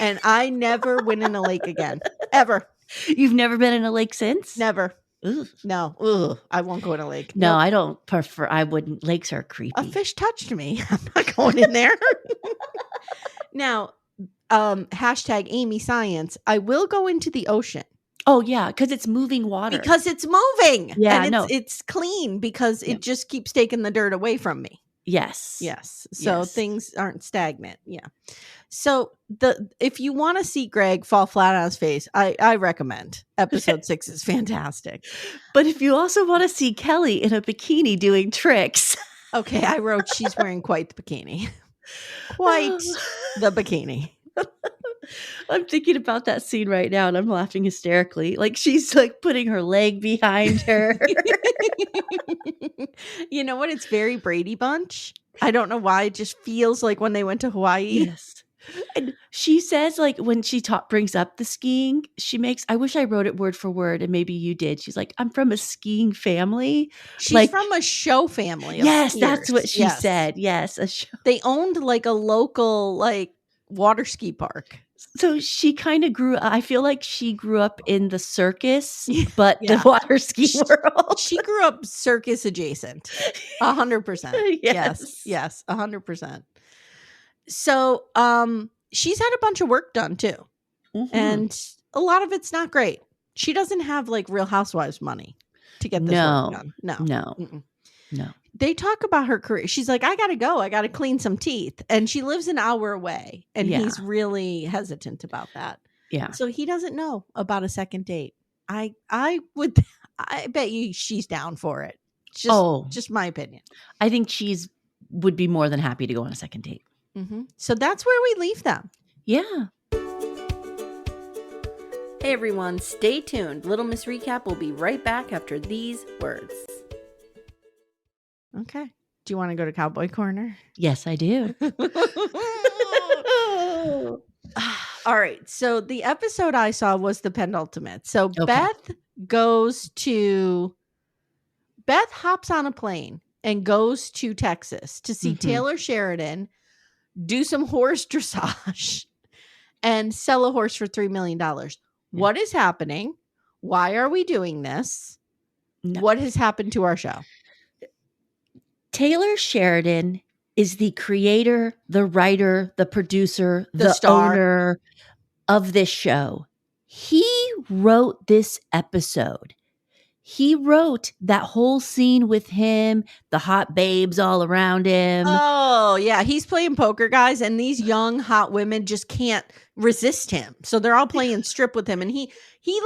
And I never went in a lake again. Ever. You've never been in a lake since? Never. Ugh. No. Ugh. I won't go in a lake. No, I don't prefer. I wouldn't. Lakes are creepy. A fish touched me. I'm not going in there. Now, hashtag Amy Science. I will go into the ocean. Oh yeah, because it's moving water. Because it's moving. Yeah, and it's clean because it just keeps taking the dirt away from me. Yes. So things aren't stagnant. Yeah. So if you want to see Greg fall flat on his face, I recommend episode 6 is fantastic. But if you also want to see Kelly in a bikini doing tricks. Okay, I wrote she's wearing quite the bikini. Quite the bikini. I'm thinking about that scene right now and I'm laughing hysterically. Like she's like putting her leg behind her. You know what? It's very Brady Bunch. I don't know why. It just feels like when they went to Hawaii. Yes. And she says like when she brings up the skiing, I wish I wrote it word for word and maybe you did. She's like, I'm from a skiing family. She's from a show family. Yes, that's what she said. Yes. A show. They owned like a local like water ski park. So she kind of I feel like she grew up in the circus, but the water ski world. She grew up circus adjacent. 100%. Yes, 100%. So she's had a bunch of work done too. Mm-hmm. And a lot of it's not great. She doesn't have like Real Housewives money to get this work done. No. They talk about her career. She's like, I gotta go. I gotta clean some teeth. And she lives an hour away. And he's really hesitant about that. Yeah. So he doesn't know about a second date. I bet you she's down for it. Just my opinion. I think would be more than happy to go on a second date. Mm-hmm. So that's where we leave them. Yeah. Hey everyone, stay tuned. Little Miss Recap will be right back after these words. Okay. Do you want to go to Cowboy Corner? Yes, I do. All right. So the episode I saw was the penultimate. So Beth hops on a plane and goes to Texas to see Taylor Sheridan do some horse dressage and sell a horse for $3 million. Yeah. What is happening? Why are we doing this? No. What has happened to our show? Taylor Sheridan is the creator, the writer, the producer, the star, owner of this show. He wrote this episode. He wrote that whole scene with him, the hot babes all around him. Oh, yeah. He's playing poker, guys, and these young, hot women just can't resist him. So they're all playing strip with him, and he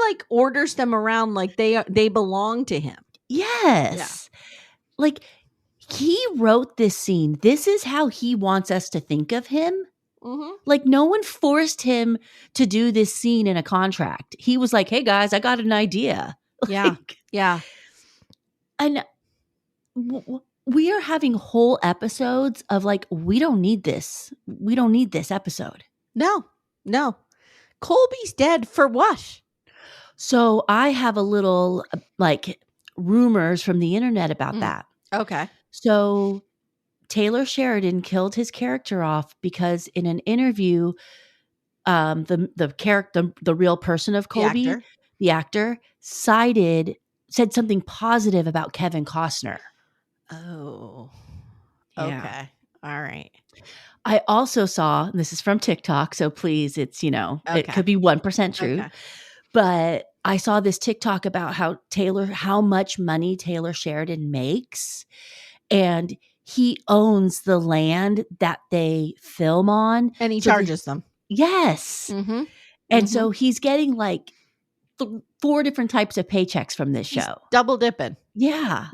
like orders them around like they belong to him. Yes. Yeah. Like, he wrote this scene. This is how he wants us to think of him. Mm-hmm. Like, no one forced him to do this scene in a contract. He was like, hey, guys, I got an idea. Yeah. Yeah. And we are having whole episodes of like, we don't need this. We don't need this episode. No. Colby's dead for what? So I have a little like rumors from the internet about that. Okay. So Taylor Sheridan killed his character off because in an interview, the character, the real person of Colby, the actor, said something positive about Kevin Costner. Oh, okay. Yeah. All right. I also saw, and this is from TikTok, so please, it's, it could be 1% true, but I saw this TikTok about how much money Taylor Sheridan makes, and he owns the land that they film on. And he charges them. Yes. Mm-hmm. And so he's getting like 4 different types of paychecks from this show. Double dipping. Yeah.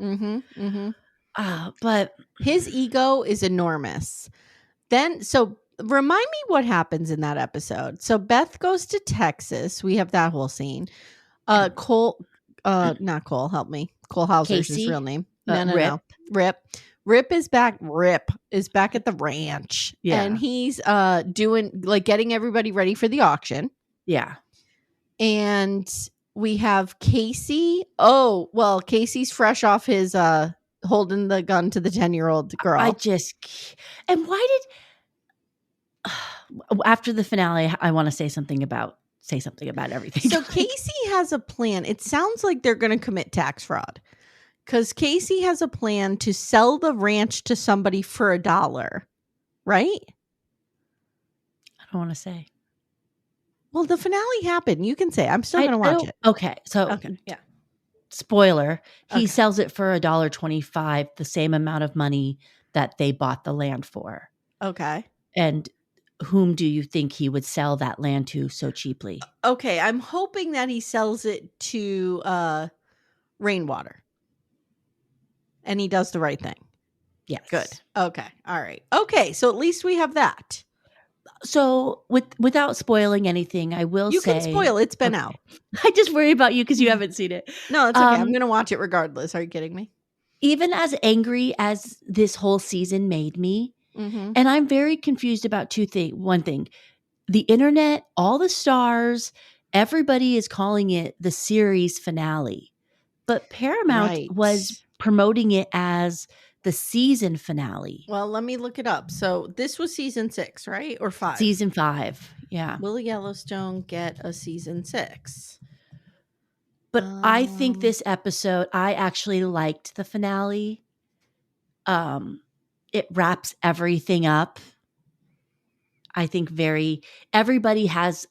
But his ego is enormous. So remind me what happens in that episode. So Beth goes to Texas. We have that whole scene. Not Cole, help me. Cole Hauser's his real name. No. Rip is back. Rip is back at the ranch. Yeah. And he's getting everybody ready for the auction. Yeah. And we have Casey. Oh, well, Casey's fresh off his holding the gun to the 10-year-old girl. And why did after the finale, I want to say something about everything. So Casey has a plan. It sounds like they're going to commit tax fraud because Casey has a plan to sell the ranch to somebody for $1, right? I don't want to say. Well, the finale happened. You can say. I'm still going to watch it. Okay. So, yeah. Spoiler, he sells it for $1.25, the same amount of money that they bought the land for. Okay. And whom do you think he would sell that land to so cheaply? Okay, I'm hoping that he sells it to Rainwater. And he does the right thing. Yes. Good. Okay. All right. Okay, so at least we have that. So without spoiling anything, I will say... You can spoil. It's been out. I just worry about you because you haven't seen it. No, it's okay. I'm going to watch it regardless. Are you kidding me? Even as angry as this whole season made me, and I'm very confused about one thing. The internet, all the stars, everybody is calling it the series finale. But Paramount was promoting it as the season finale. Well, let me look it up. So this was season 6, right? Or 5? Season 5, yeah. Will Yellowstone get a season 6? But I think this episode, I actually liked the finale. It wraps everything up. I think everybody has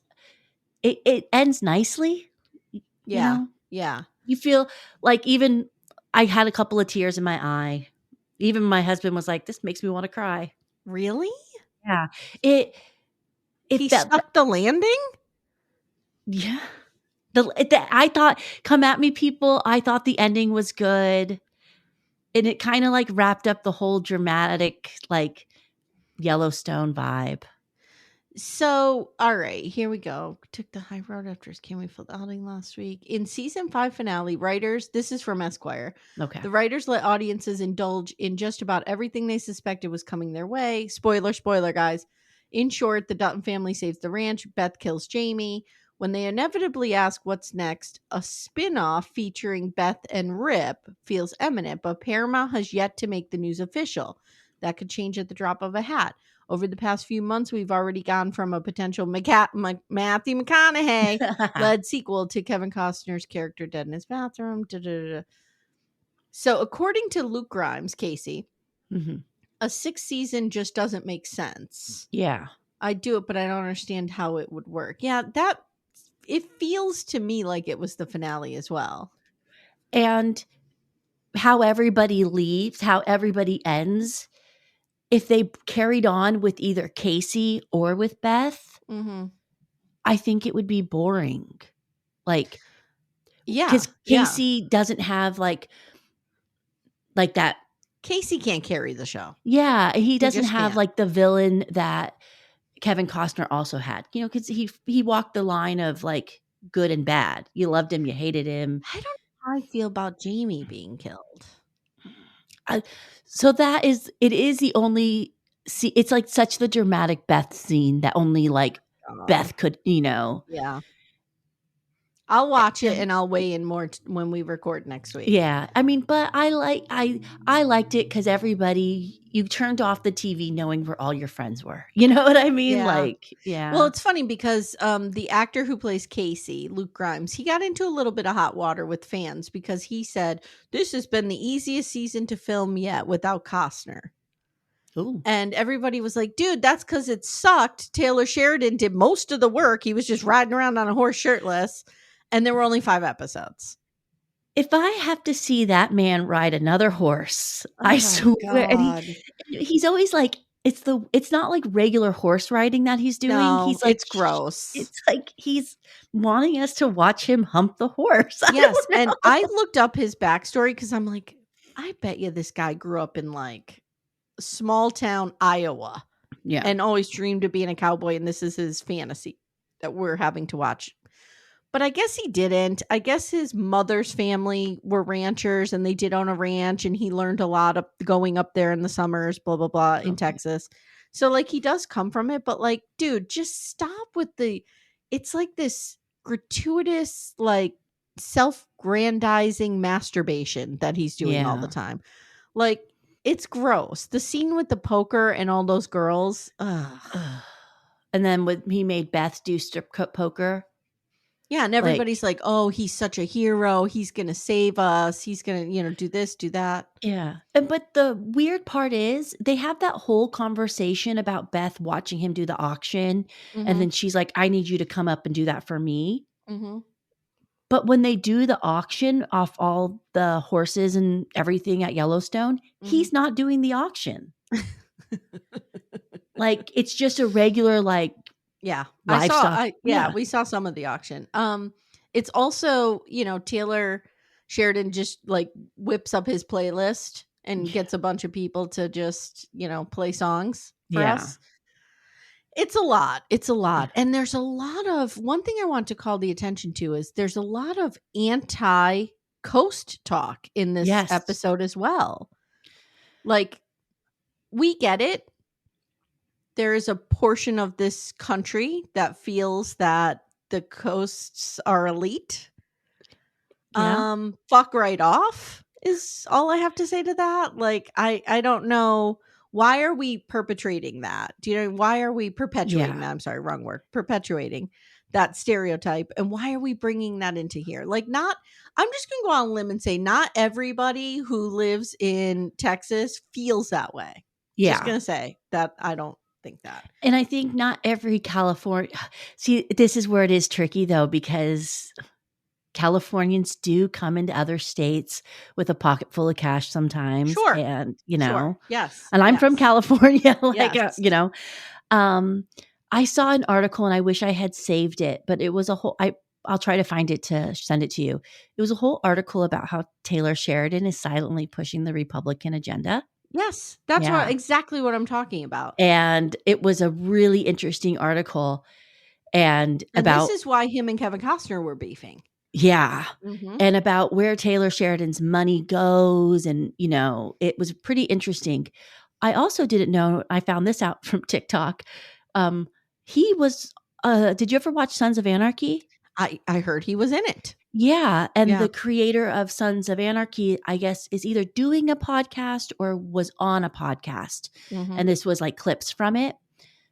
it ends nicely. Yeah. You know? Yeah. You feel like even I had a couple of tears in my eye. Even my husband was like, "This makes me want to cry." Really? Yeah. He stuck the landing? Yeah. I thought, come at me, people. I thought the ending was good. And it kind of like wrapped up the whole dramatic, like Yellowstone vibe. So, all right, here we go. Took the high road after his cameo for the outing last week. In season 5 finale, writers, this is from Esquire. Okay. The writers let audiences indulge in just about everything they suspected was coming their way. Spoiler, guys. In short, the Dutton family saves the ranch. Beth kills Jamie. When they inevitably ask what's next, a spin-off featuring Beth and Rip feels imminent, but Paramount has yet to make the news official. That could change at the drop of a hat. Over the past few months, we've already gone from a potential Matthew McConaughey-led sequel to Kevin Costner's character dead in his bathroom. So, according to Luke Grimes, Casey, a 6th season just doesn't make sense. Yeah. I do it, but I don't understand how it would work. Yeah, it feels to me like it was the finale as well. And how everybody leaves, how everybody ends. If they carried on with either Casey or with Beth, I think it would be boring. Like, because Casey doesn't have like that. Casey can't carry the show. Yeah, he doesn't have like the villain that Kevin Costner also had. You know, because he walked the line of like good and bad. You loved him, you hated him. I don't know how I feel about Jamie being killed. So it is the only see. It's like such the dramatic Beth scene that only like Beth could, Yeah. I'll watch it and I'll weigh in more when we record next week. Yeah. I mean, but I liked it because you turned off the TV knowing where all your friends were. You know what I mean? Yeah. Like, yeah. Well, it's funny because the actor who plays Casey, Luke Grimes, he got into a little bit of hot water with fans because he said, this has been the easiest season to film yet without Costner. Ooh. And everybody was like, dude, that's because it sucked. Taylor Sheridan did most of the work. He was just riding around on a horse shirtless. And there were only 5 episodes. If I have to see that man ride another horse, I swear. And he's always like, it's not like regular horse riding that he's doing. No, he's like, it's gross. It's like he's wanting us to watch him hump the horse. Yes. And I looked up his backstory because I'm like, I bet you this guy grew up in like small town Iowa. Yeah. And always dreamed of being a cowboy. And this is his fantasy that we're having to watch. But I guess he didn't. I guess his mother's family were ranchers and they did own a ranch and he learned a lot of going up there in the summers, blah, blah, blah, in Texas. So like he does come from it, but like, dude, just stop with it's like this gratuitous, like self-grandizing masturbation that he's doing all the time. Like it's gross. The scene with the poker and all those girls. And then he made Beth do strip poker. Yeah, and everybody's like, oh, he's such a hero. He's going to save us. He's going to, do this, do that. Yeah. But the weird part is they have that whole conversation about Beth watching him do the auction. And then she's like, I need you to come up and do that for me. But when they do the auction off all the horses and everything at Yellowstone, he's not doing the auction. Like, it's just a regular, like, yeah, livestock. We saw some of the auction. It's also, Taylor Sheridan just like whips up his playlist and gets a bunch of people to just, play songs for us. It's a lot. And there's a lot of, one thing I want to call the attention to is there's a lot of anti-coast talk in this episode as well. Like, we get it. There is a portion of this country that feels that the coasts are elite. Yeah. Fuck right off is all I have to say to that. Like, I don't know. Why are we perpetrating that? Do you know, why are we perpetuating that? I'm sorry, wrong word. Perpetuating that stereotype. And why are we bringing that into here? Like, I'm just going to go on a limb and say not everybody who lives in Texas feels that way. Yeah. Just going to say that I don't think think that. And I think not every California. See, this is where it is tricky though, because Californians do come into other states with a pocket full of cash sometimes. Sure. And, Sure. Yes. And I'm from California. Yes. I saw an article and I wish I had saved it, but it was a whole, I'll try to find it to send it to you. It was a whole article about how Taylor Sheridan is silently pushing the Republican agenda. Yes, that's exactly what I'm talking about. And it was a really interesting article. And about this is why him and Kevin Costner were beefing. Yeah. And about where Taylor Sheridan's money goes. And, it was pretty interesting. I also didn't know, I found this out from TikTok. He was, did you ever watch Sons of Anarchy? I heard he was in it. Yeah. And the creator of Sons of Anarchy, I guess, is either doing a podcast or was on a podcast. And this was like clips from it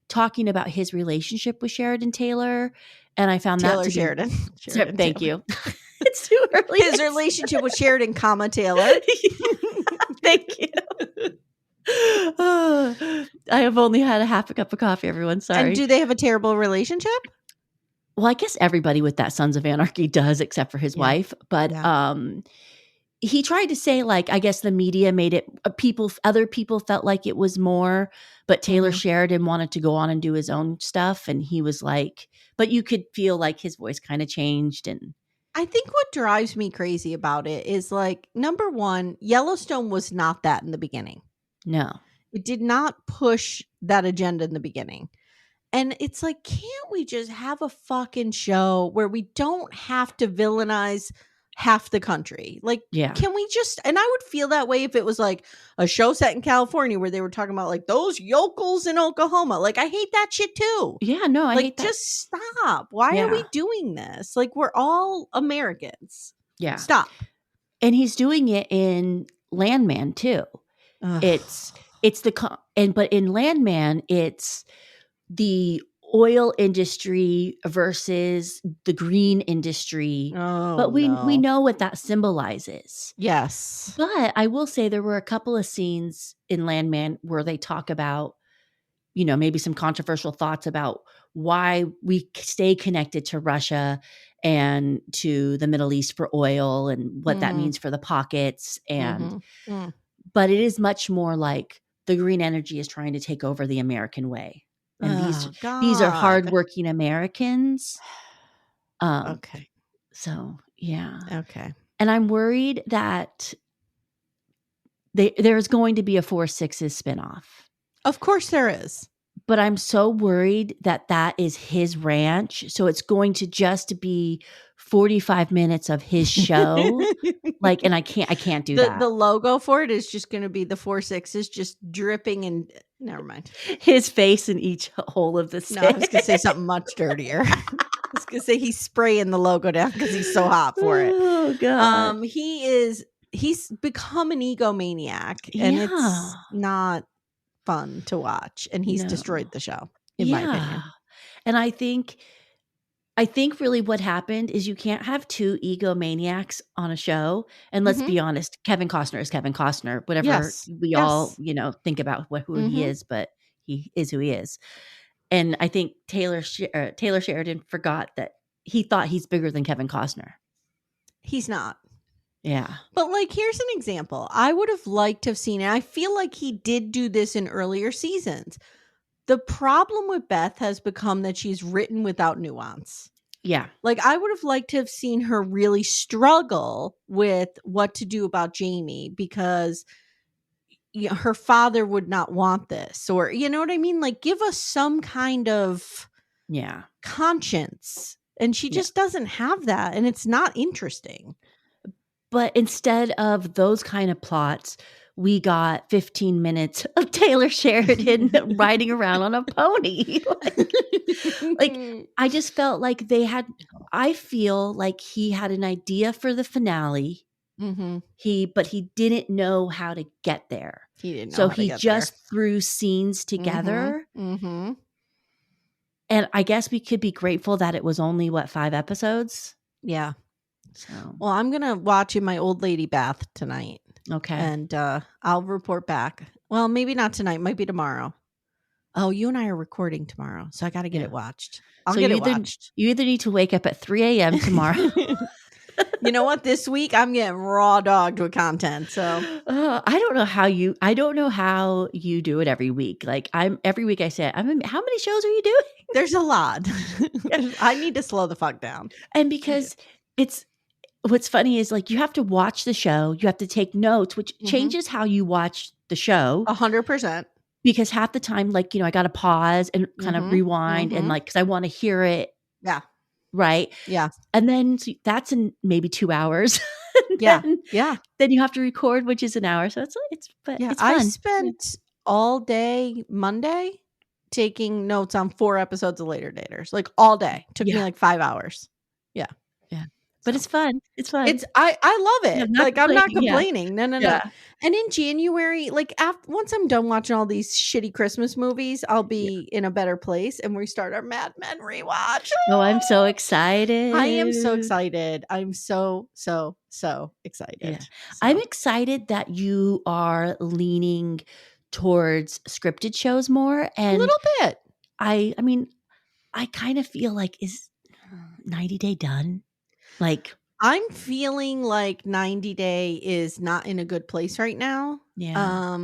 talking about his relationship with Sheridan Taylor. And I found Taylor that to Sheridan. be Sheridan Thank you. It's too early. His relationship with Sheridan, Taylor. Thank you. I have only had a half a cup of coffee, everyone. Sorry. And do they have a terrible relationship? Well, I guess everybody with that Sons of Anarchy does, except for his wife. But he tried to say, like, I guess the media made it, other people felt like it was more, but Taylor Sheridan wanted to go on and do his own stuff. And he was like, but you could feel like his voice kind of changed. And I think what drives me crazy about it is, like, number one, Yellowstone was not that in the beginning. No. It did not push that agenda in the beginning. And it's like, can't we just have a fucking show where we don't have to villainize half the country? Like, can we just, and I would feel that way if it was like a show set in California where they were talking about like those yokels in Oklahoma. Like, I hate that shit too. Yeah, no, I hate that. Just stop. Why are we doing this? Like, we're all Americans. Yeah. Stop. And he's doing it in Landman too. Ugh. But in Landman, it's the oil industry versus the green industry. But we know what that symbolizes. Yes. But I will say there were a couple of scenes in Landman where they talk about, maybe some controversial thoughts about why we stay connected to Russia and to the Middle East for oil and what that means for the pockets. And but it is much more like the green energy is trying to take over the American way. And these are hardworking Americans. Okay. So, yeah. Okay. And I'm worried that there's going to be a 4-6's spinoff. Of course there is. But I'm so worried that is his ranch. So it's going to just be 45 minutes of his show. And I can't do that. The logo for it is just going to be the 4-6's just dripping and never mind. His face in each hole of the stick. No, I was going to say something much dirtier. I was going to say he's spraying the logo down because he's so hot for it. Oh, God. He's become an egomaniac and it's not fun to watch. And he's destroyed the show, in my opinion. And I think really what happened is you can't have two egomaniacs on a show. And let's be honest, Kevin Costner is Kevin Costner, whatever we all, think about who he is, but he is who he is. And I think Taylor Sheridan forgot that he thought he's bigger than Kevin Costner. He's not. Yeah. But here's an example. I would have liked to have seen it. I feel like he did do this in earlier seasons. The problem with Beth has become that she's written without nuance. Yeah. I would have liked to have seen her really struggle with what to do about Jamie because her father would not want this, or you know what I mean? Give us some kind of conscience. And she just doesn't have that. And it's not interesting. But instead of those kind of plots, we got 15 minutes of Taylor Sheridan riding around on a pony. I just felt like I feel like he had an idea for the finale. But he didn't know how to get there. He didn't know so how to he get just there. Threw scenes together. And I guess we could be grateful that it was only 5 episodes. Yeah. So, well, I'm going to watch in my old lady bath tonight. Okay. And I'll report back. Well, maybe not tonight. Might be tomorrow. Oh, you and I are recording tomorrow, so I got to get it watched. I'll So get it watched. You either need to wake up at 3 a.m. tomorrow. You know what? This week I'm getting raw dogged with content. So I don't know how you do it every week. Like every week I say, how many shows are you doing? There's a lot. I need to slow the fuck down. And because what's funny is like you have to watch the show, you have to take notes, which changes how you watch the show. 100%. Because half the time, like, I got to pause and kind of rewind and like, because I want to hear it. Yeah. Right. Yeah. And then that's in maybe 2 hours. Yeah. Then you have to record, which is an hour. So it's fun. I spent all day Monday taking notes on 4 episodes of Later Daters, like all day. Took me like 5 hours. Yeah. But it's fun. It's fun. I love it. I'm not complaining. No. Yeah. And in January, like once I'm done watching all these shitty Christmas movies, I'll be in a better place, and we start our Mad Men rewatch. Oh, I'm so excited. I am so excited. I'm so excited. Yeah. So. I'm excited that you are leaning towards scripted shows more, and a little bit. I mean, I kind of feel like is 90 Day done? Like I'm feeling like 90 Day is not in a good place right now. Yeah.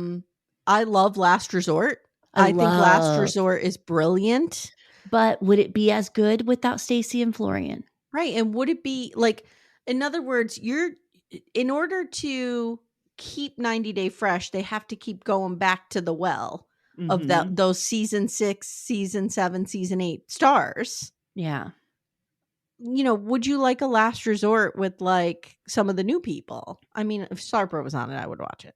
I love Last Resort. I think Last Resort is brilliant. But would it be as good without Stacey and Florian? Right. And would it be like, in other words, in order to keep 90 Day fresh, they have to keep going back to the well of those season 6, season 7, season 8 stars. Yeah. Would you like a Last Resort with like some of the new people? I mean, if Sarper was on it, I would watch it.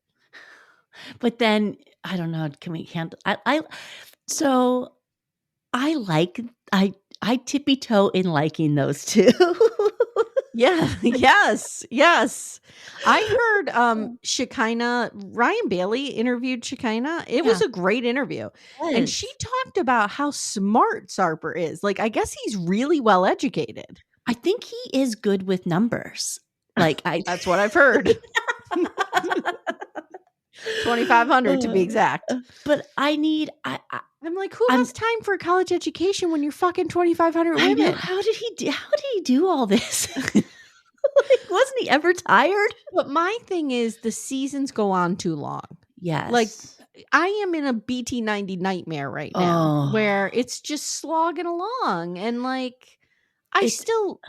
But then I don't know. Can we handle? I tippy toe in liking those two. Yeah. Yes. I heard Shekinah, Ryan Bailey interviewed Shekinah. It was a great interview. Yes. And she talked about how smart Sarper is. Like, I guess he's really well educated. I think he is good with numbers. Like that's what I've heard. 2,500 to be exact. But I'm like, who has time for a college education when you're fucking 2,500 women? I know. How did he do all this? Like, wasn't he ever tired? But my thing is the seasons go on too long. Yes. Like, I am in a BT90 nightmare right now where it's just slogging along. And like, I still,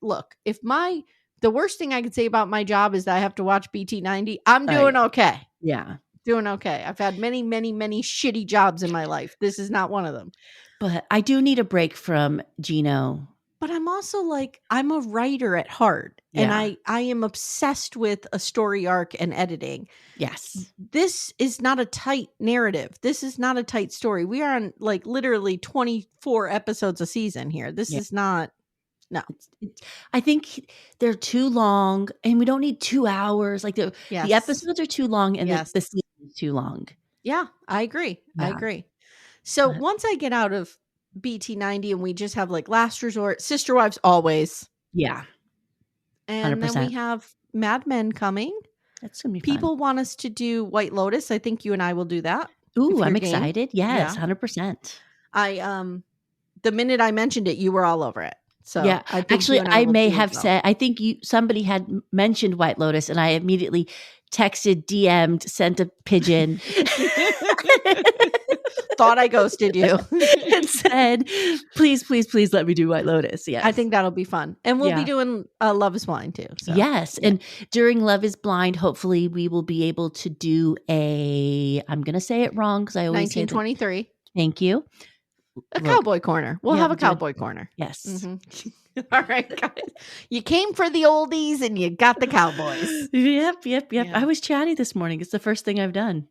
look, the worst thing I could say about my job is that I have to watch BT90. I'm doing okay. Yeah. Doing okay. I've had many, many, many shitty jobs in my life. This is not one of them. But I do need a break from Gino. But I'm also like, I'm a writer at heart. Yeah. And I am obsessed with a story arc and editing. Yes. This is not a tight narrative. This is not a tight story. We are on like literally 24 episodes a season here. This is not. No. I think they're too long, and we don't need 2 hours. Like the episodes are too long, and the season is too long. Yeah, I agree. Yeah. I agree. So once I get out of BT90 and we just have like Last Resort, Sister Wives always. Yeah. And 100%. Then we have Mad Men coming. That's going to be fun. People want us to do White Lotus. I think you and I will do that. Ooh, I'm excited. Yes, 100%. The minute I mentioned it, you were all over it. So yeah, I may have said, I think somebody had mentioned White Lotus, and I immediately texted, DM'd, sent a pigeon. Thought I ghosted you. And said, please let me do White Lotus. Yes. I think that'll be fun. And we'll be doing Love is Blind too. So. Yes. Yeah. And during Love is Blind, hopefully we will be able to do I'm going to say it wrong because I always 1923. Thank you. Cowboy corner. We'll have a cowboy corner. Yes. Mm-hmm. All right, guys. You came for the oldies and you got the cowboys. Yep. Yeah. I was chatty this morning. It's the first thing I've done.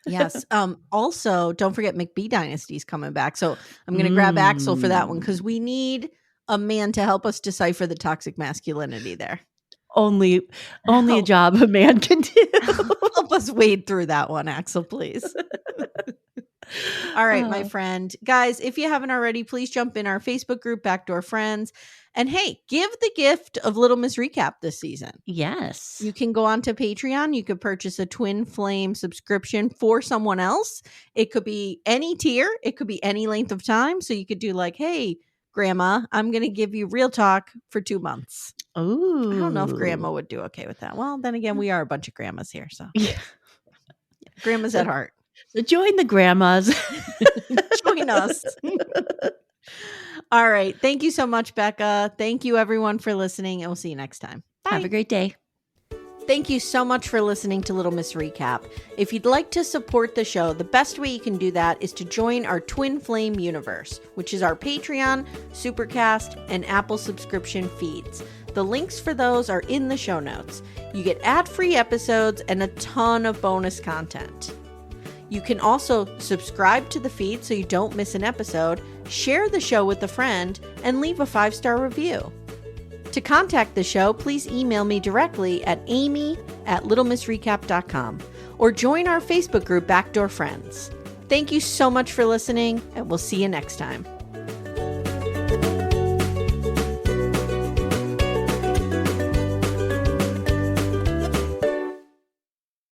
Yes. Also, don't forget McBee Dynasty's coming back. So I'm going to grab Axel for that one because we need a man to help us decipher the toxic masculinity there. Only a job a man can do. Help us wade through that one, Axel, please. All right, my friend. Guys, if you haven't already, please jump in our Facebook group, Backdoor Friends. And hey, give the gift of Little Miss Recap this season. Yes. You can go on to Patreon. You could purchase a Twin Flame subscription for someone else. It could be any tier. It could be any length of time. So you could do like, hey, Grandma, I'm going to give you Real Talk for 2 months. Oh, I don't know if Grandma would do okay with that. Well, then again, we are a bunch of grandmas here. So yeah. Grandmas at heart. So join the grandmas. Join us. All right. Thank you so much, Becca. Thank you, everyone, for listening. And we'll see you next time. Bye. Have a great day. Thank you so much for listening to Little Miss Recap. If you'd like to support the show, the best way you can do that is to join our Twin Flame universe, which is our Patreon, Supercast, and Apple subscription feeds. The links for those are in the show notes. You get ad-free episodes and a ton of bonus content. You can also subscribe to the feed so you don't miss an episode, share the show with a friend, and leave a 5-star review. To contact the show, please email me directly at amy@littlemissrecap.com or join our Facebook group, Backdoor Friends. Thank you so much for listening, and we'll see you next time.